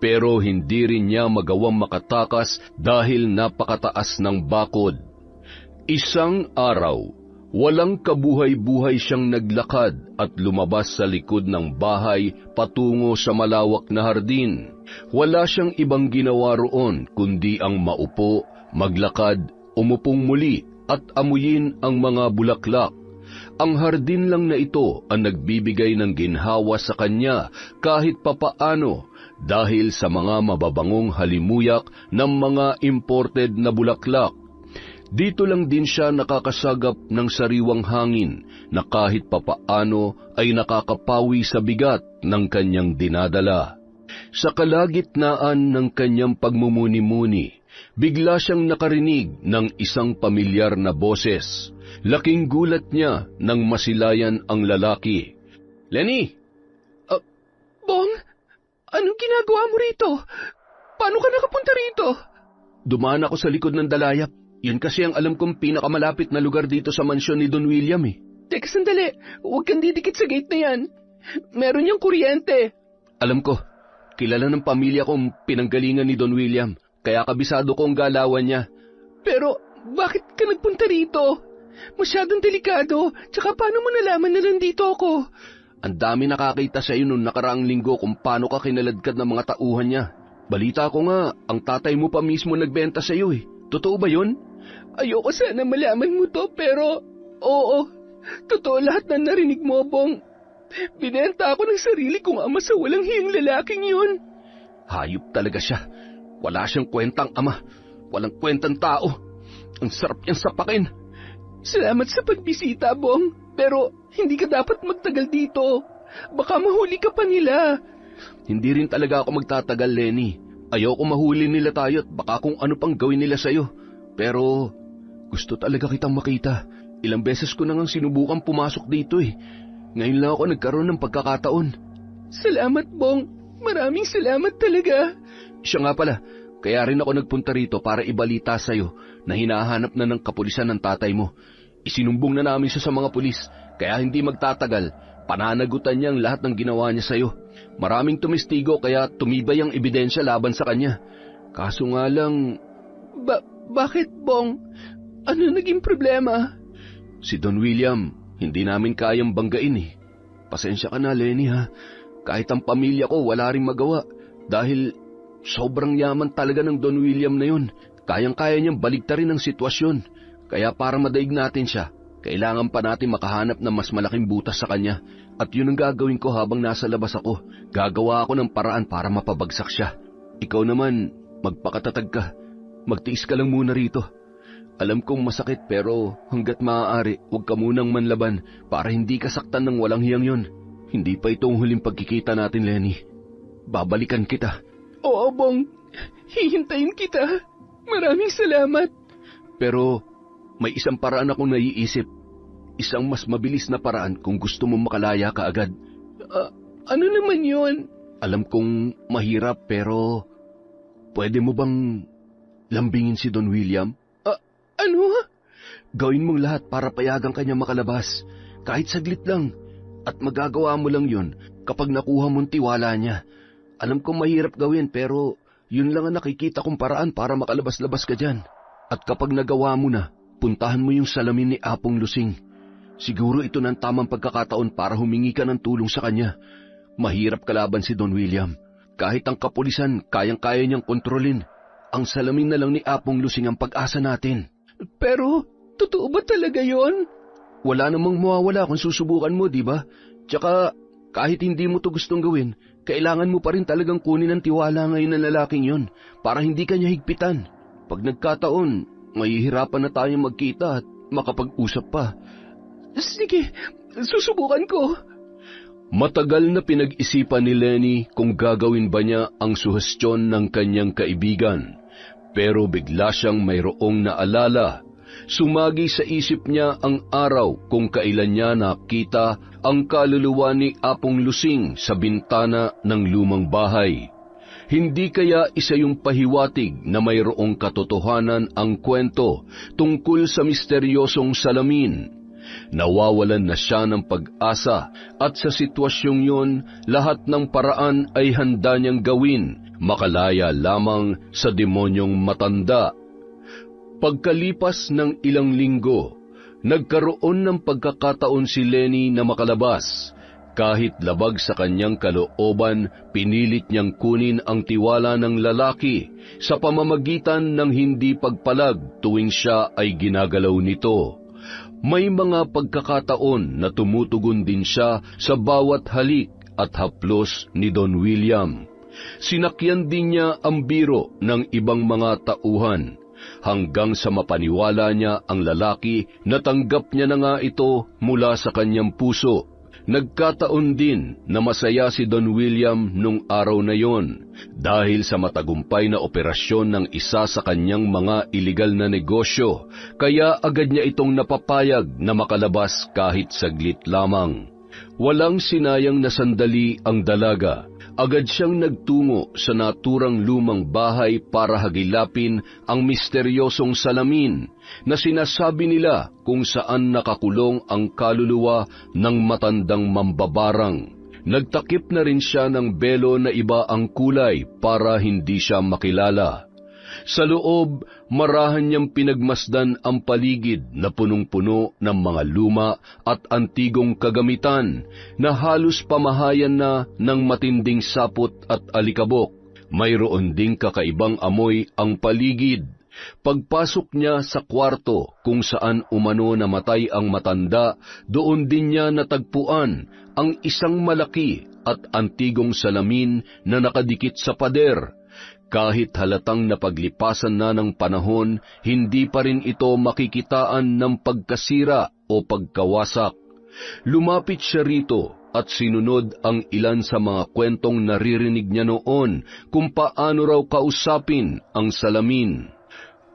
Pero hindi rin niya magawang makatakas dahil napakataas ng bakod. Isang araw, walang kabuhay-buhay siyang naglakad at lumabas sa likod ng bahay patungo sa malawak na hardin. Wala siyang ibang ginawa roon kundi ang maupo, maglakad, umupong muli at amuyin ang mga bulaklak. Ang hardin lang na ito ang nagbibigay ng ginhawa sa kanya kahit papaano dahil sa mga mababangong halimuyak ng mga imported na bulaklak. Dito lang din siya nakakasagap ng sariwang hangin na kahit papaano ay nakakapawi sa bigat ng kanyang dinadala. Sa kalagitnaan ng kanyang pagmumuni-muni, bigla siyang nakarinig ng isang pamilyar na boses. Laking gulat niya nang masilayan ang lalaki. "Lenny!" Bong, anong ginagawa mo rito? Paano ka nakapunta rito? "Dumaan ako sa likod ng dalayap. Yun kasi ang alam kong pinakamalapit na lugar dito sa mansyon ni Don William eh." Teka sandali, huwag kang didikit sa gate na yan. Meron yung kuryente. "Alam ko, kilala ng pamilya kong pinanggalingan ni Don William, kaya kabisado ko ang galawan niya." Pero bakit ka nagpunta rito? Masyadong delikado, tsaka paano mo nalaman na nandito ako? Ang dami nakakita sa iyo noong nakaraang linggo kung paano ka kinaladkad ng mga tauhan niya. Balita ko nga, ang tatay mo pa mismo nagbenta sa iyo eh. Totoo ba yun? Ayoko sana malaman mo to, pero oo, totoo lahat ng narinig mo, Bong. Binenta ako ng sarili kong ama sa walang hiyang lalaking yun. Hayop talaga siya. Wala siyang kwentang ama. Walang kwentang tao. Ang sarap niyang sapakin. Salamat sa pagbisita, Bong. Pero hindi ka dapat magtagal dito. Baka mahuli ka pa nila. Hindi rin talaga ako magtatagal, Lenny. Ayoko mahuli nila tayo at baka kung ano pang gawin nila sa'yo. Pero gusto talaga kitang makita. Ilang beses ko nang sinubukan pumasok dito eh. Ngayon lang ako nagkaroon ng pagkakataon. Salamat, Bong. Maraming salamat talaga. Siya nga pala, kaya rin ako nagpunta rito para ibalita sa'yo na hinahanap na ng kapulisan ng tatay mo. Isinumbong na namin siya sa mga pulis, kaya hindi magtatagal. Pananagutan niya ang lahat ng ginawa niya sa'yo. Maraming tumistigo kaya tumibay ang ebidensya laban sa kanya. Kaso nga lang... Bakit, Bong? Ano naging problema? Si Don William, hindi namin kayang banggain eh. Pasensya ka na, Lenny ha. Kahit ang pamilya ko wala ring magawa. Dahil sobrang yaman talaga ng Don William na yun. Kayang-kaya niyang baligtarin ang sitwasyon. Kaya para madaig natin siya, kailangan pa natin makahanap ng mas malaking butas sa kanya. At yun ang gagawin ko habang nasa labas ako. Gagawa ako ng paraan para mapabagsak siya. Ikaw naman, magpakatatag ka. Magtiis ka lang muna rito. Alam kong masakit pero hanggat maaari, huwag ka munang manlaban para hindi ka saktan ng walang hiyang yun. Hindi pa ito ang huling pagkikita natin, Lenny. Babalikan kita. Oo, Bong. Hihintayin kita. Maraming salamat. Pero may isang paraan akong naiisip. Isang mas mabilis na paraan kung gusto mong makalaya ka agad. Ano naman yun? Alam kong mahirap pero pwede mo bang lambingin si Don William? Ano? Gawin mong lahat para payagan kanya makalabas. Kahit saglit lang. At magagawa mo lang yun kapag nakuha mong tiwala niya. Alam kong mahirap gawin pero yun lang ang nakikita kong paraan para makalabas-labas ka dyan. At kapag nagawa mo na, puntahan mo yung salamin ni Apong Lusing. Siguro ito ng tamang pagkakataon para humingi ka ng tulong sa kanya. Mahirap kalaban si Don William. Kahit ang kapulisan, kayang-kaya niyang kontrolin. Ang salamin na lang ni Apong Lusing ang pag-asa natin. Pero, totoo ba talaga yon? Wala namang mawawala kung susubukan mo, di ba? Tsaka, kahit hindi mo to gustong gawin, kailangan mo pa rin talagang kunin ang tiwala ngayon ng lalaking yon para hindi ka niya higpitan. Pag nagkataon, mahihirapan na tayo magkita at makapag-usap pa. Sige, susubukan ko. Matagal na pinag-isipan ni Lenny kung gagawin ba niya ang suhestyon ng kanyang kaibigan. Pero bigla siyang mayroong naalala. Sumagi sa isip niya ang araw kung kailan niya nakita ang kaluluwa ni Apong Lusing sa bintana ng lumang bahay. Hindi kaya isa yung pahiwatig na mayroong katotohanan ang kwento tungkol sa misteryosong salamin. Nawawalan na siya ng pag-asa at sa sitwasyong yon lahat ng paraan ay handa niyang gawin, makalaya lamang sa demonyong matanda. Pagkalipas ng ilang linggo, nagkaroon ng pagkakataon si Lenny na makalabas. Kahit labag sa kanyang kalooban, pinilit niyang kunin ang tiwala ng lalaki sa pamamagitan ng hindi pagpalag tuwing siya ay ginagalaw nito. May mga pagkakataon na tumutugon din siya sa bawat halik at haplos ni Don William. Sinakyan din niya ang biro ng ibang mga tauhan. hanggang sa mapaniwala niya ang lalaki na tanggap niya na nga ito mula sa kanyang puso. Nagkataon din na masaya si Don William nung araw na yon dahil sa matagumpay na operasyon ng isa sa kanyang mga iligal na negosyo, kaya agad niya itong napapayag na makalabas kahit saglit lamang. Walang sinayang na sandali ang dalaga. Agad siyang nagtungo sa naturang lumang bahay para hagilapin ang misteryosong salamin na sinasabi nila kung saan nakakulong ang kaluluwa ng matandang mambabarang. Nagtakip na rin siya ng belo na iba ang kulay para hindi siya makilala. Sa loob, marahan niyang pinagmasdan ang paligid na punong-puno ng mga luma at antigong kagamitan na halos pamahayan na ng matinding sapot at alikabok. Mayroon ding kakaibang amoy ang paligid. Pagpasok niya sa kwarto kung saan umano namatay ang matanda, doon din niya natagpuan ang isang malaki at antigong salamin na nakadikit sa pader. Kahit halatang napaglipasan na ng panahon, hindi pa rin ito makikitaan ng pagkasira o pagkawasak. Lumapit siya rito at sinunod ang ilan sa mga kwentong naririnig niya noon kung paano raw kausapin ang salamin.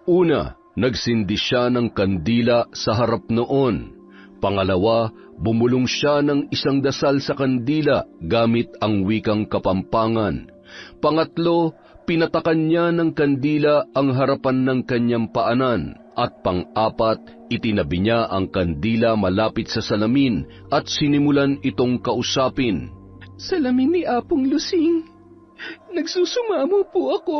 Una, nagsindi siya ng kandila sa harap noon. Pangalawa, bumulong siya ng isang dasal sa kandila gamit ang wikang Kapampangan. Pangatlo, pinatakan niya ng kandila ang harapan ng kanyang paanan. At pang-apat, itinabi niya ang kandila malapit sa salamin at sinimulan itong kausapin. Salamin ni Apong Lusing, nagsusumamo po ako.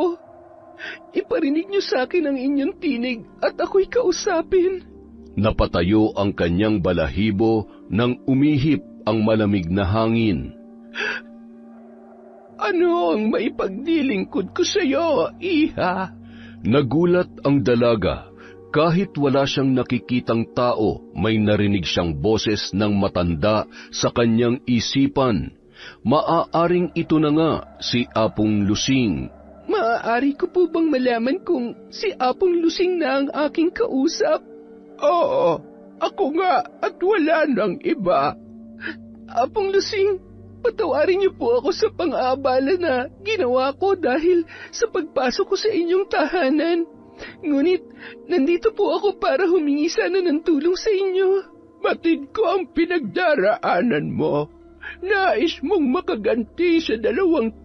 Iparinig niyo sa akin ang inyong tinig at ako'y kausapin. Napatayo ang kanyang balahibo nang umihip ang malamig na hangin. Ano ang maipagdilingkod ko sa iyo, iha? Nagulat ang dalaga. Kahit wala siyang nakikitang tao, may narinig siyang boses ng matanda sa kanyang isipan. Maaaring ito na nga si Apong Lusing. Maaari ko po bang malaman kung si Apong Lusing na ang aking kausap? Oo, ako nga at wala nang iba. Apong Lusing, patawarin niyo po ako sa pang-aabala na ginawa ko dahil sa pagpasok ko sa inyong tahanan. Ngunit, nandito po ako para humingi sana ng tulong sa inyo. Batid ko ang pinagdaraanan mo. Nais mong makaganti sa 2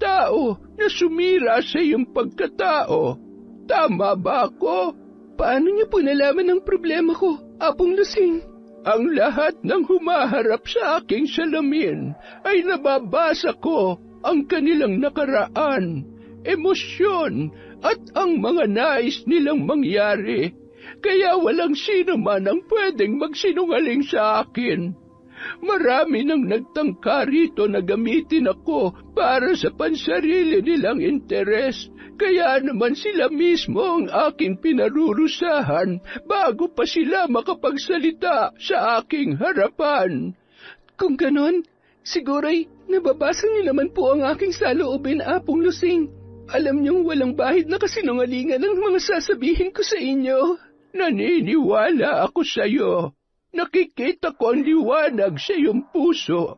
tao na sumira sa iyong pagkatao. Tama ba ako? Paano niyo po nalaman ang problema ko, Apong Lusing? Ang lahat ng humaharap sa aking salamin ay nababasa ko ang kanilang nakaraan, emosyon, at ang mga nais nilang mangyari. Kaya walang sino man ang pwedeng magsinungaling sa akin. Marami nang nagtangka rito na gamitin ako para sa pansarili nilang interes. Kaya naman sila mismo ang aking pinarurusahan bago pa sila makapagsalita sa aking harapan. Kung ganon, siguro'y nababasa niyo naman po ang aking saloobin, Apong Lusing. Alam niyong walang bahid na kasinungalingan ang mga sasabihin ko sa inyo. Naniniwala ako sa iyo. Nakikita ko ang liwanag sa iyong puso.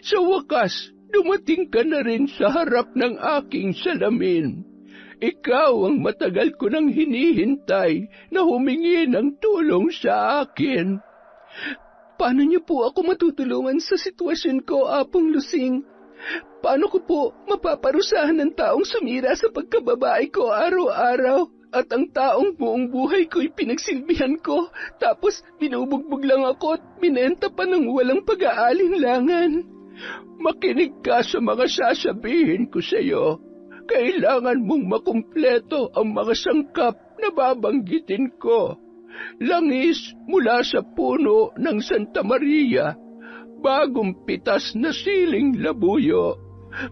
Sa wakas, dumating ka na rin sa harap ng aking salamin. Ikaw ang matagal ko nang hinihintay na humingi ng tulong sa akin. Paano niyo po ako matutulungan sa sitwasyon ko, Apong Lusing? Paano ko po mapaparusahan ng taong sumira sa pagkababae ko araw-araw? At ang taong buong buhay ko'y pinagsilbihan ko, tapos binubugbog lang ako at binenta pa ng walang pag-aalinlangan. Makinig ka sa mga sasabihin ko sa iyo. Kailangan mong makumpleto ang mga sangkap na babanggitin ko. Langis mula sa puno ng Santa Maria, bagong pitas na siling labuyo,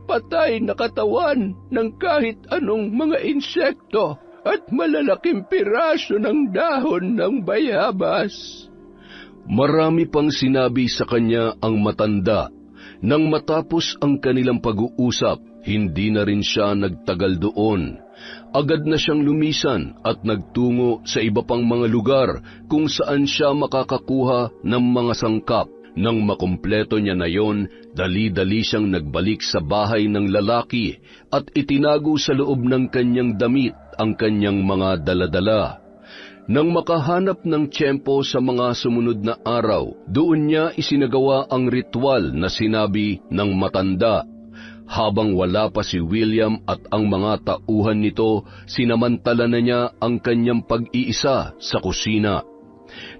patay na katawan ng kahit anong mga insekto, at malalaking piraso ng dahon ng bayabas. Marami pang sinabi sa kanya ang matanda. Nang matapos ang kanilang pag-uusap, hindi na rin siya nagtagal doon. Agad na siyang lumisan at nagtungo sa iba pang mga lugar kung saan siya makakakuha ng mga sangkap. Nang makumpleto niya na yon, dali-dali siyang nagbalik sa bahay ng lalaki at itinago sa loob ng kanyang damit ang kanyang mga daladala. Nang makahanap ng tiyempo sa mga sumunod na araw, doon niya isinagawa ang ritual na sinabi ng matanda. Habang wala pa si William at ang mga tauhan nito, sinamantala na niya ang kanyang pag-iisa sa kusina.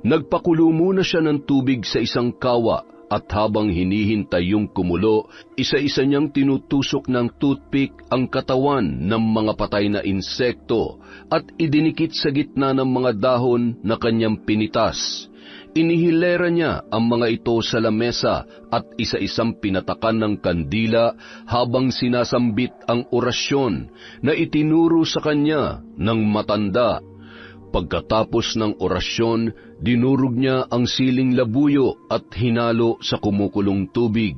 Nagpakulo muna siya ng tubig sa isang kawa at habang hinihintay yung kumulo, isa-isa niyang tinutusok ng toothpick ang katawan ng mga patay na insekto at idinikit sa gitna ng mga dahon na kanyang pinitas. Inihilera niya ang mga ito sa lamesa at isa-isang pinatakan ng kandila habang sinasambit ang orasyon na itinuro sa kanya ng matanda. Pagkatapos ng orasyon, dinurog niya ang siling labuyo at hinalo sa kumukulong tubig.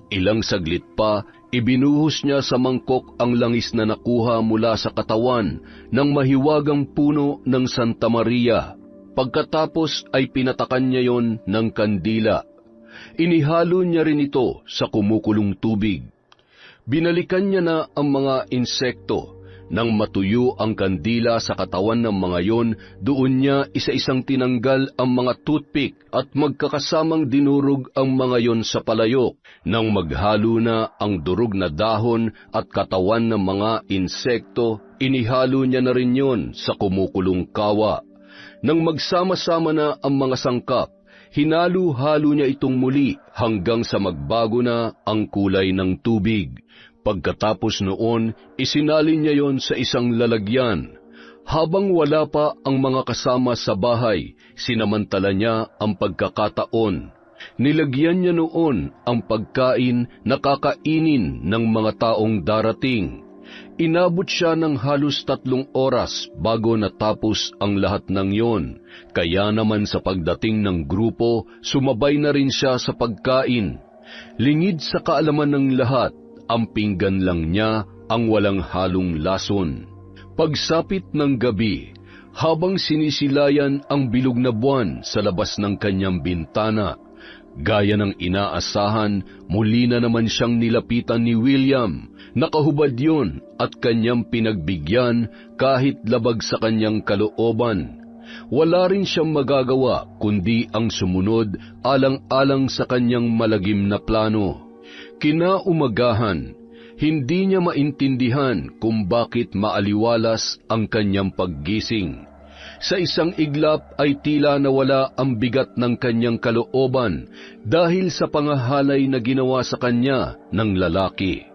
Ilang saglit pa, ibinuhos niya sa mangkok ang langis na nakuha mula sa katawan ng mahiwagang puno ng Santa Maria. Pagkatapos ay pinatakan niya yon ng kandila. Inihalo niya rin ito sa kumukulong tubig. Binalikan niya na ang mga insekto. Nang matuyo ang kandila sa katawan ng mga yon, doon niya isa-isang tinanggal ang mga toothpick at magkakasamang dinurog ang mga yon sa palayok. Nang maghalo na ang durog na dahon at katawan ng mga insekto, inihalo niya na rin yon sa kumukulong kawa. Nang magsama-sama na ang mga sangkap, hinalo-halo niya itong muli hanggang sa magbago na ang kulay ng tubig. Pagkatapos noon, isinalin niya yon sa isang lalagyan. Habang wala pa ang mga kasama sa bahay, sinamantala niya ang pagkakataon. Nilagyan niya noon ang pagkain na kakainin ng mga taong darating. Inabot siya ng halos 3 oras bago natapos ang lahat ng yon. Kaya naman sa pagdating ng grupo, sumabay na rin siya sa pagkain. Lingid sa kaalaman ng lahat, ang pinggan lang niya ang walang halong lason. Pagsapit ng gabi, habang sinisilayan ang bilog na buwan sa labas ng kanyang bintana, gaya ng inaasahan, muli na naman siyang nilapitan ni William. Nakahubad yun at kanyang pinagbigyan kahit labag sa kanyang kalooban. Wala rin siyang magagawa kundi ang sumunod alang-alang sa kanyang malagim na plano. Kinaumagahan, hindi niya maintindihan kung bakit maaliwalas ang kanyang paggising. Sa isang iglap ay tila nawala ang bigat ng kanyang kalooban dahil sa pangahalay na ginawa sa kanya ng lalaki.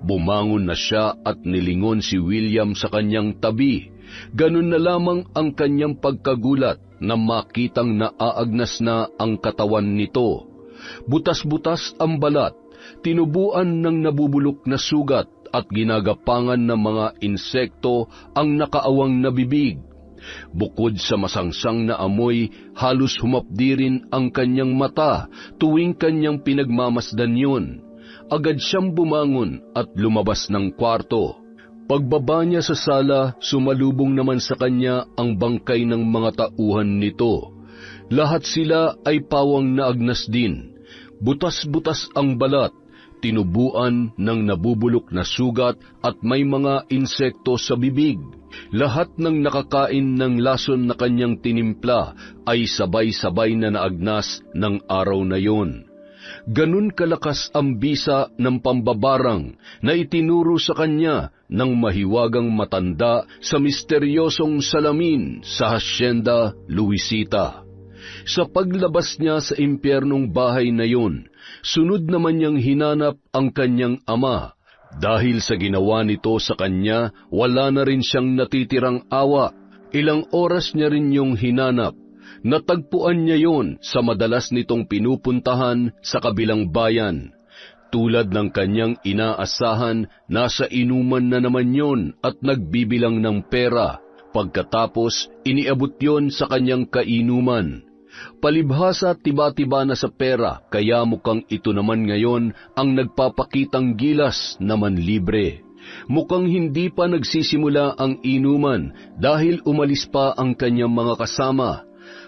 Bumangon na siya at nilingon si William sa kanyang tabi. Ganun na lamang ang kanyang pagkagulat na makitang naaagnas na ang katawan nito. Butas-butas ang balat, tinubuan ng nabubulok na sugat at ginagapangan ng mga insekto ang nakaawang na bibig. Bukod sa masangsang na amoy, halos humapdi rin ang kanyang mata tuwing kanyang pinagmamasdan yun. Agad siyang bumangon at lumabas ng kwarto. Pagbaba niya sa sala, sumalubong naman sa kanya ang bangkay ng mga tauhan nito. Lahat sila ay pawang naagnas din. Butas-butas ang balat, tinubuan ng nabubulok na sugat at may mga insekto sa bibig. Lahat ng nakakain ng lason na kanyang tinimpla ay sabay-sabay na naagnas ng araw na yon. Ganun kalakas ang bisa ng pambabarang na itinuro sa kanya ng mahiwagang matanda sa misteryosong salamin sa Hacienda Luisita. Sa paglabas niya sa impyernong bahay na yun, sunod naman niyang hinanap ang kanyang ama. Dahil sa ginawa nito sa kanya, wala na rin siyang natitirang awa. Ilang oras niya rin yung hinanap. Natagpuan niya yon sa madalas nitong pinupuntahan sa kabilang bayan. Tulad ng kanyang inaasahan, nasa inuman na naman yon at nagbibilang ng pera. Pagkatapos, iniabot yon sa kanyang kainuman. Palibhasa tiba-tiba na sa pera, kaya mukhang ito naman ngayon ang nagpapakitang gilas na manlibre. Mukhang hindi pa nagsisimula ang inuman dahil umalis pa ang kanyang mga kasama,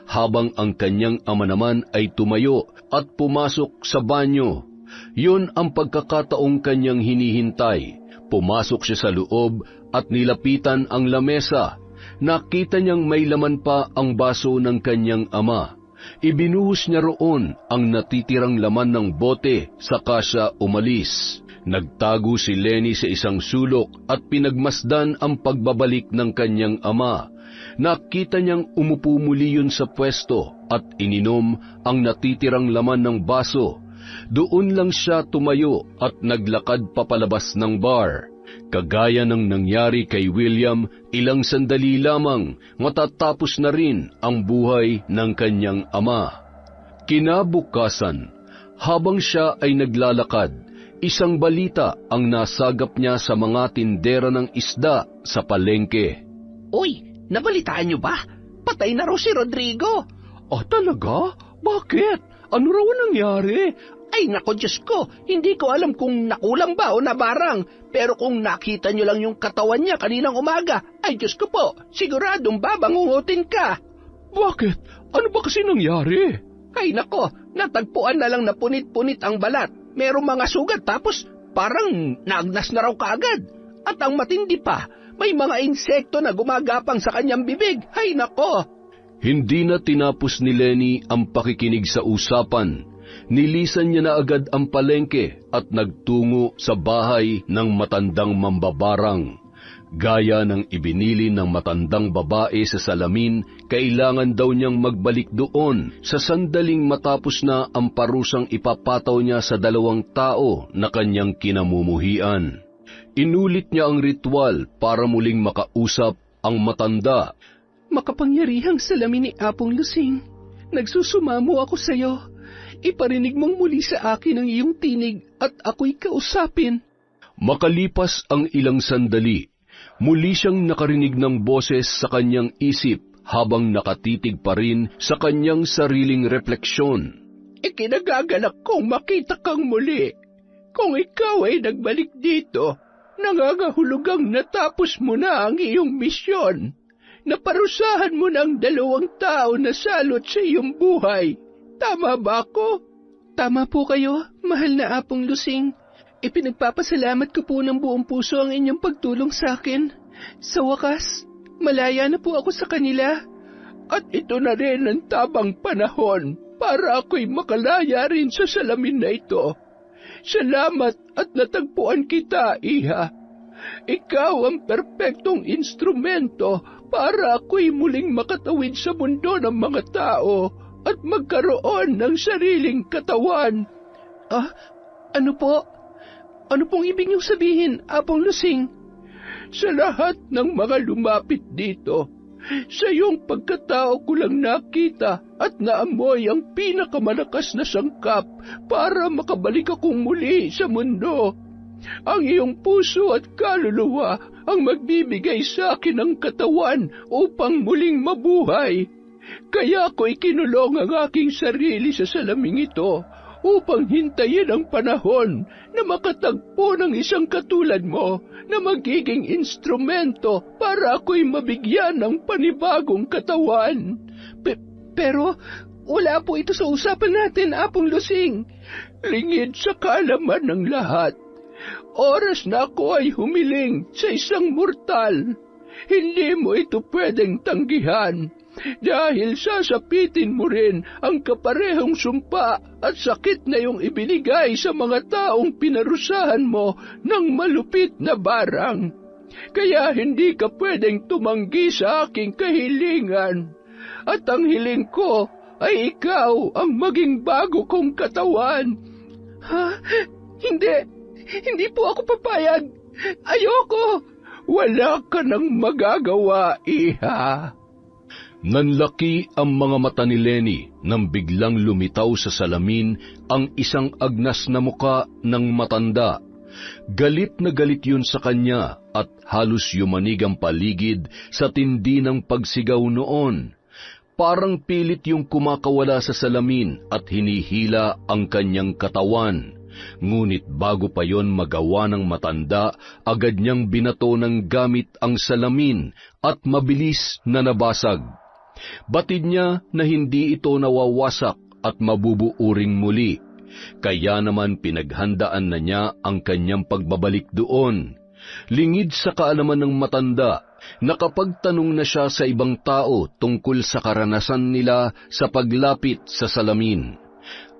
habang ang kanyang ama naman ay tumayo at pumasok sa banyo. Yun ang pagkakataong kanyang hinihintay. Pumasok siya sa loob at nilapitan ang lamesa. Nakita niyang may laman pa ang baso ng kanyang ama. Ibinuhos niya roon ang natitirang laman ng bote, saka siya umalis. Nagtago si Lenny sa isang sulok at pinagmasdan ang pagbabalik ng kanyang ama. Nakita niyang umupo muli yun sa pwesto at ininom ang natitirang laman ng baso. Doon lang siya tumayo at naglakad papalabas ng bar. Kagaya ng nangyari kay William, ilang sandali lamang matatapos na rin ang buhay ng kanyang ama. Kinabukasan, habang siya ay naglalakad, isang balita ang nasagap niya sa mga tindera ng isda sa palengke. Uy, nabalitaan niyo ba? Patay na raw si Rodrigo. Talaga? Bakit? Ano raw nangyari? Ay nako Diyos ko, hindi ko alam kung nakulang ba o nabarang. Pero kung nakita niyo lang yung katawan niya kaninang umaga, ay Diyos ko po, siguradong babangungutin ka. Bakit? Ano ba kasi nangyari? Ay nako, natagpuan na lang na punit-punit ang balat. Merong mga sugat tapos parang naagnas na raw kaagad. At ang matindi pa, may mga insekto na gumagapang sa kanyang bibig. Ay nako! Hindi na tinapos ni Lenny ang pakikinig sa usapan. Nilisan niya na agad ang palengke at nagtungo sa bahay ng matandang mambabarang. Gaya ng ibinili ng matandang babae sa salamin, kailangan daw niyang magbalik doon sa sandaling matapos na ang parusang ipapataw niya sa 2 tao na kanyang kinamumuhian. Inulit niya ang ritual para muling makausap ang matanda. Makapangyarihang salamin ni Apong Lusing, nagsusumamo ako sa iyo. Iparinig mong muli sa akin ang iyong tinig at ako'y kausapin. Makalipas ang ilang sandali, muli siyang nakarinig ng boses sa kanyang isip habang nakatitig pa rin sa kanyang sariling refleksyon. Ikinagagalak kong makita kang muli. Kung ikaw ay nagbalik dito, nangangahulugang natapos mo na ang iyong misyon. Naparusahan mo ng 2 tao na salot sa iyong buhay. Tama ba ako? Tama po kayo, mahal na Apong Lusing. Ipinagpapasalamat ko po ng buong puso ang inyong pagtulong sa akin. Sa wakas, malaya na po ako sa kanila. At ito na rin ang tamang panahon para ako'y makalaya rin sa salamin na ito. Salamat at natagpuan kita, Iha. Ikaw ang perpektong instrumento para ako'y muling makatawid sa mundo ng mga tao at magkaroon ng sariling katawan. Ano po? Ano pong ibig niyong sabihin, Apong Lusing? Sa lahat ng mga lumapit dito, sa iyong pagkatao ko lang nakita at naamoy ang pinakamalakas na sangkap para makabalik akong muli sa mundo. Ang iyong puso at kaluluwa ang magbibigay sa akin ng katawan upang muling mabuhay. Kaya ako'y kinulong ang aking sarili sa salaming ito upang hintayin ang panahon na makatagpo ng isang katulad mo na magiging instrumento para ako'y mabigyan ng panibagong katawan. Pero wala po ito sa usapan natin, Apong Lusing. Lingid sa kaalaman ng lahat. Oras na ako ay humiling sa isang mortal. Hindi mo ito pwedeng tanggihan. Dahil sasapitin mo rin ang kaparehong sumpa at sakit na iyong ibinigay sa mga taong pinarusahan mo ng malupit na barang. Kaya hindi ka pwedeng tumanggi sa aking kahilingan. At ang hiling ko ay ikaw ang maging bago kong katawan. Ha? Hindi po ako papayag. Ayoko. Wala ka nang magagawa, Iha. Nanlaki ang mga mata ni Lenny nang biglang lumitaw sa salamin ang isang agnas na muka ng matanda. Galit na galit yun sa kanya at halos yumanig ang paligid sa tindi ng pagsigaw noon. Parang pilit yung kumakawala sa salamin at hinihila ang kanyang katawan. Ngunit bago pa yon magawa ng matanda, agad niyang binato ng gamit ang salamin at mabilis na nabasag. Batid niya na hindi ito nawawasak at mabubuuring muli. Kaya naman pinaghandaan na niya ang kanyang pagbabalik doon. Lingid sa kaalaman ng matanda, nakapagtanong na siya sa ibang tao tungkol sa karanasan nila sa paglapit sa salamin.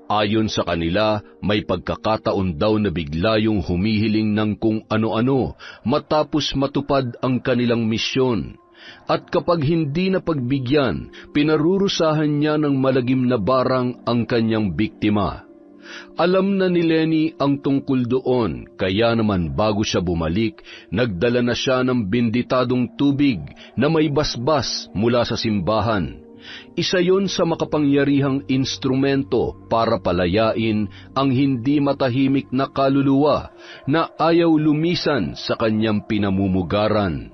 Ayon sa kanila, may pagkakataon daw na bigla yung humihiling ng kung ano-ano matapos matupad ang kanilang misyon. At kapag hindi na pagbigyan, pinarurusahan niya ng malagim na barang ang kanyang biktima. Alam na ni Lenny ang tungkol doon, kaya naman bago siya bumalik, nagdala na siya ng binditadong tubig na may basbas mula sa simbahan. Isa yon sa makapangyarihang instrumento para palayain ang hindi matahimik na kaluluwa na ayaw lumisan sa kanyang pinamumugaran.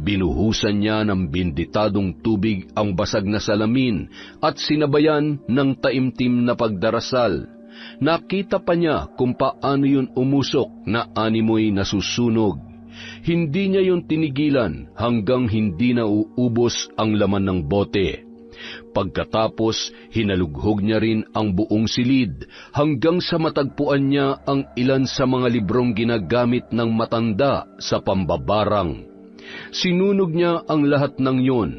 Binuhusan niya ng binditadong tubig ang basag na salamin at sinabayan ng taimtim na pagdarasal. Nakita pa niya kung paano yun umusok na animoy nasusunog. Hindi niya yun tinigilan hanggang hindi na uubos ang laman ng bote. Pagkatapos, hinalughog niya rin ang buong silid hanggang sa matagpuan niya ang ilan sa mga librong ginagamit ng matanda sa pambabarang. Sinunog niya ang lahat ng yun,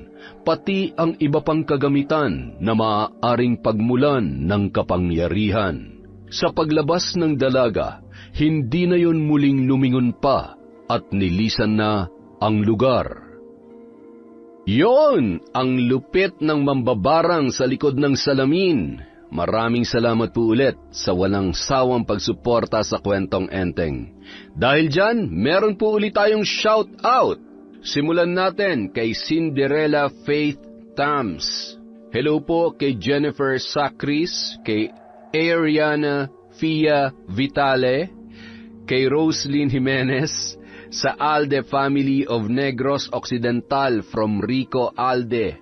pati ang iba pang kagamitan na maaaring pagmulan ng kapangyarihan. Sa paglabas ng dalaga, hindi na yon muling lumingon pa at nilisan na ang lugar. Yon ang lupit ng mambabarang sa likod ng salamin. Maraming salamat po ulit sa walang sawang pagsuporta sa Kwentong Enteng. Dahil dyan, meron po ulit tayong shout out. Simulan natin kay Cinderella Faith Tams. Hello po kay Jennifer Sacris, kay Ariana Fia Vitale, kay Roslyn Jimenez, sa Alde Family of Negros Occidental from Rico Alde.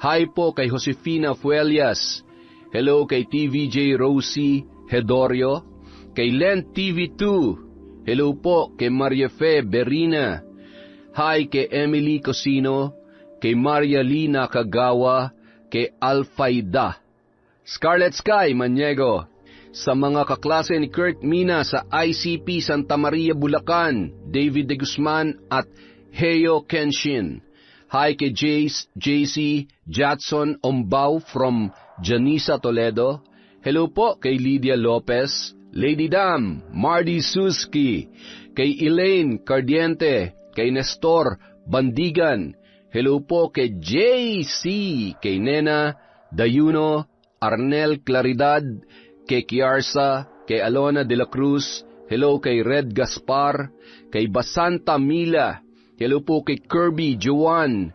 Hi po kay Josefina Fuelias. Hello kay TVJ Rosie Hedorio, kay Len TV2. Hello po kay Maria Fe Berina. Hi kay Emily Cosino, kay Maria Lina Kagawa, kay Alfaida. Scarlet Sky Maniego, sa mga kaklase ni Kurt Mina sa ICP Santa Maria, Bulacan, David De Guzman at Heyo Kenshin. Hi kay Jace, JC, Jatson Ombao from Janisa, Toledo. Hello po kay Lydia Lopez, Lady Dam, Mardy Suski, kay Elaine Cardiente, kay Nestor Bandigan. Hello po kay JC, kay Nena Dayuno, Arnel Claridad, kay Kiarsa, kay Alona de la Cruz. Hello kay Red Gaspar, kay Basanta Mila. Hello po kay Kirby Joan,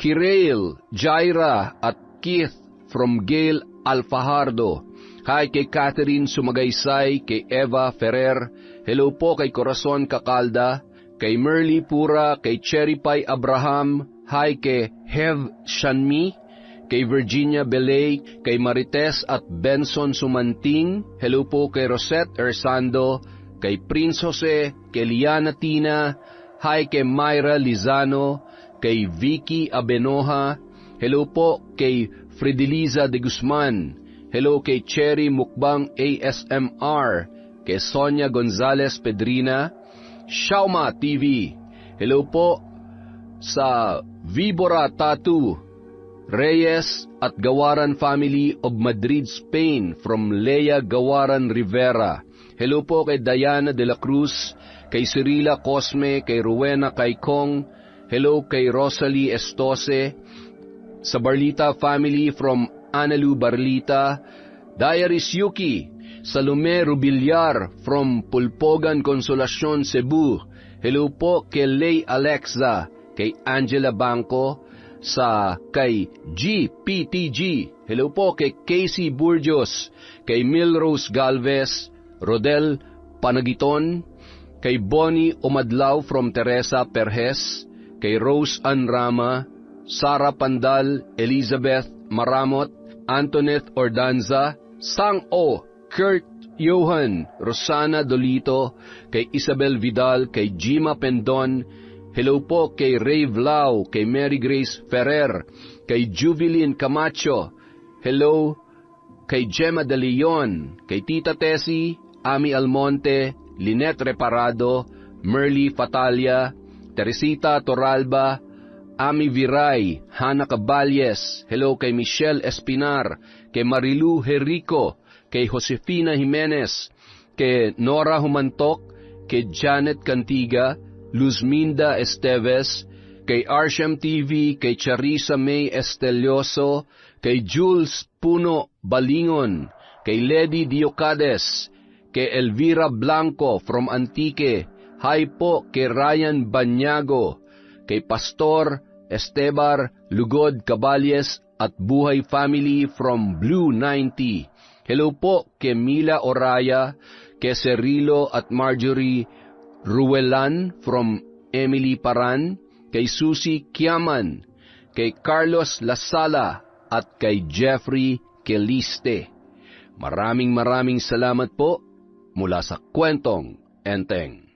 Kirail, Jaira at Keith from Gail Alfajardo. Hi kay Catherine Sumagaysay, kay Eva Ferrer. Hello po kay Corazon Cacalda, kay Merly Pura, kay Cherry Pie Abraham. Hi kay Hev Shanmi, kay Virginia Belay, kay Marites at Benson Sumanting. Hello po kay Rosette Ersando, kay Prince Jose, kay Liana Tina. Hi kay Myra Lizano, kay Vicky Abenoja. Hello po kay Frideliza de Guzman. Hello kay Cherry Mukbang ASMR, kay Sonia Gonzalez Pedrina, Shauma TV. Hello po sa Vibora Tattoo, Reyes at Gawaran Family of Madrid, Spain from Lea Gawaran Rivera. Hello po kay Diana de la Cruz, kay Cirila Cosme, kay Rowena Caicong. Hello kay Rosalie Estose, sa Barlita Family from Analu Barlita. Diaries Yuki, Salome Rubilyar from Pulpogan Consolacion, Cebu. Hello po kay Lay Alexa, kay Angela Banco, kay GPTG. Hello po kay Casey Burgos, kay Milrose Galvez, Rodel Panagiton, kay Bonnie Umadlaw from Teresa Perez, kay Rose Ann Rama, Sara Pandal, Elizabeth Maramot, Antoinette Ordanza, Sang-O, Kurt Johan, Rosana Dolito, kay Isabel Vidal, kay Jima Pendon, hello po kay Ray Vlau, kay Mary Grace Ferrer, kay Jubilin Camacho, hello kay Gemma De Leon, kay Tita Tessie, Ami Almonte, Lynette Reparado, Merly Fatalia, Teresita Toralba, Ami Viray, Hana Caballes, hello kay Michelle Espinar, kay Marilu Jerico, kay Josefina Jimenez, kay Nora Humantok, kay Janet Cantiga, Luzminda Esteves, kay Arsham TV, kay Charissa May Estelioso, kay Jules Puno Balingon, kay Lady Diocades, kay Elvira Blanco from Antique, hi po kay Ryan Banyago, kay Pastor Estebar Lugod Caballes at Buhay Family from Blue 90. Hello po kay Mila Oraya, kay Cerilo at Marjorie Ruelan from Emily Paran, kay Susie Kiaman, kay Carlos Lasala at kay Jeffrey Keliste. Maraming salamat po mula sa Kwentong Enteng.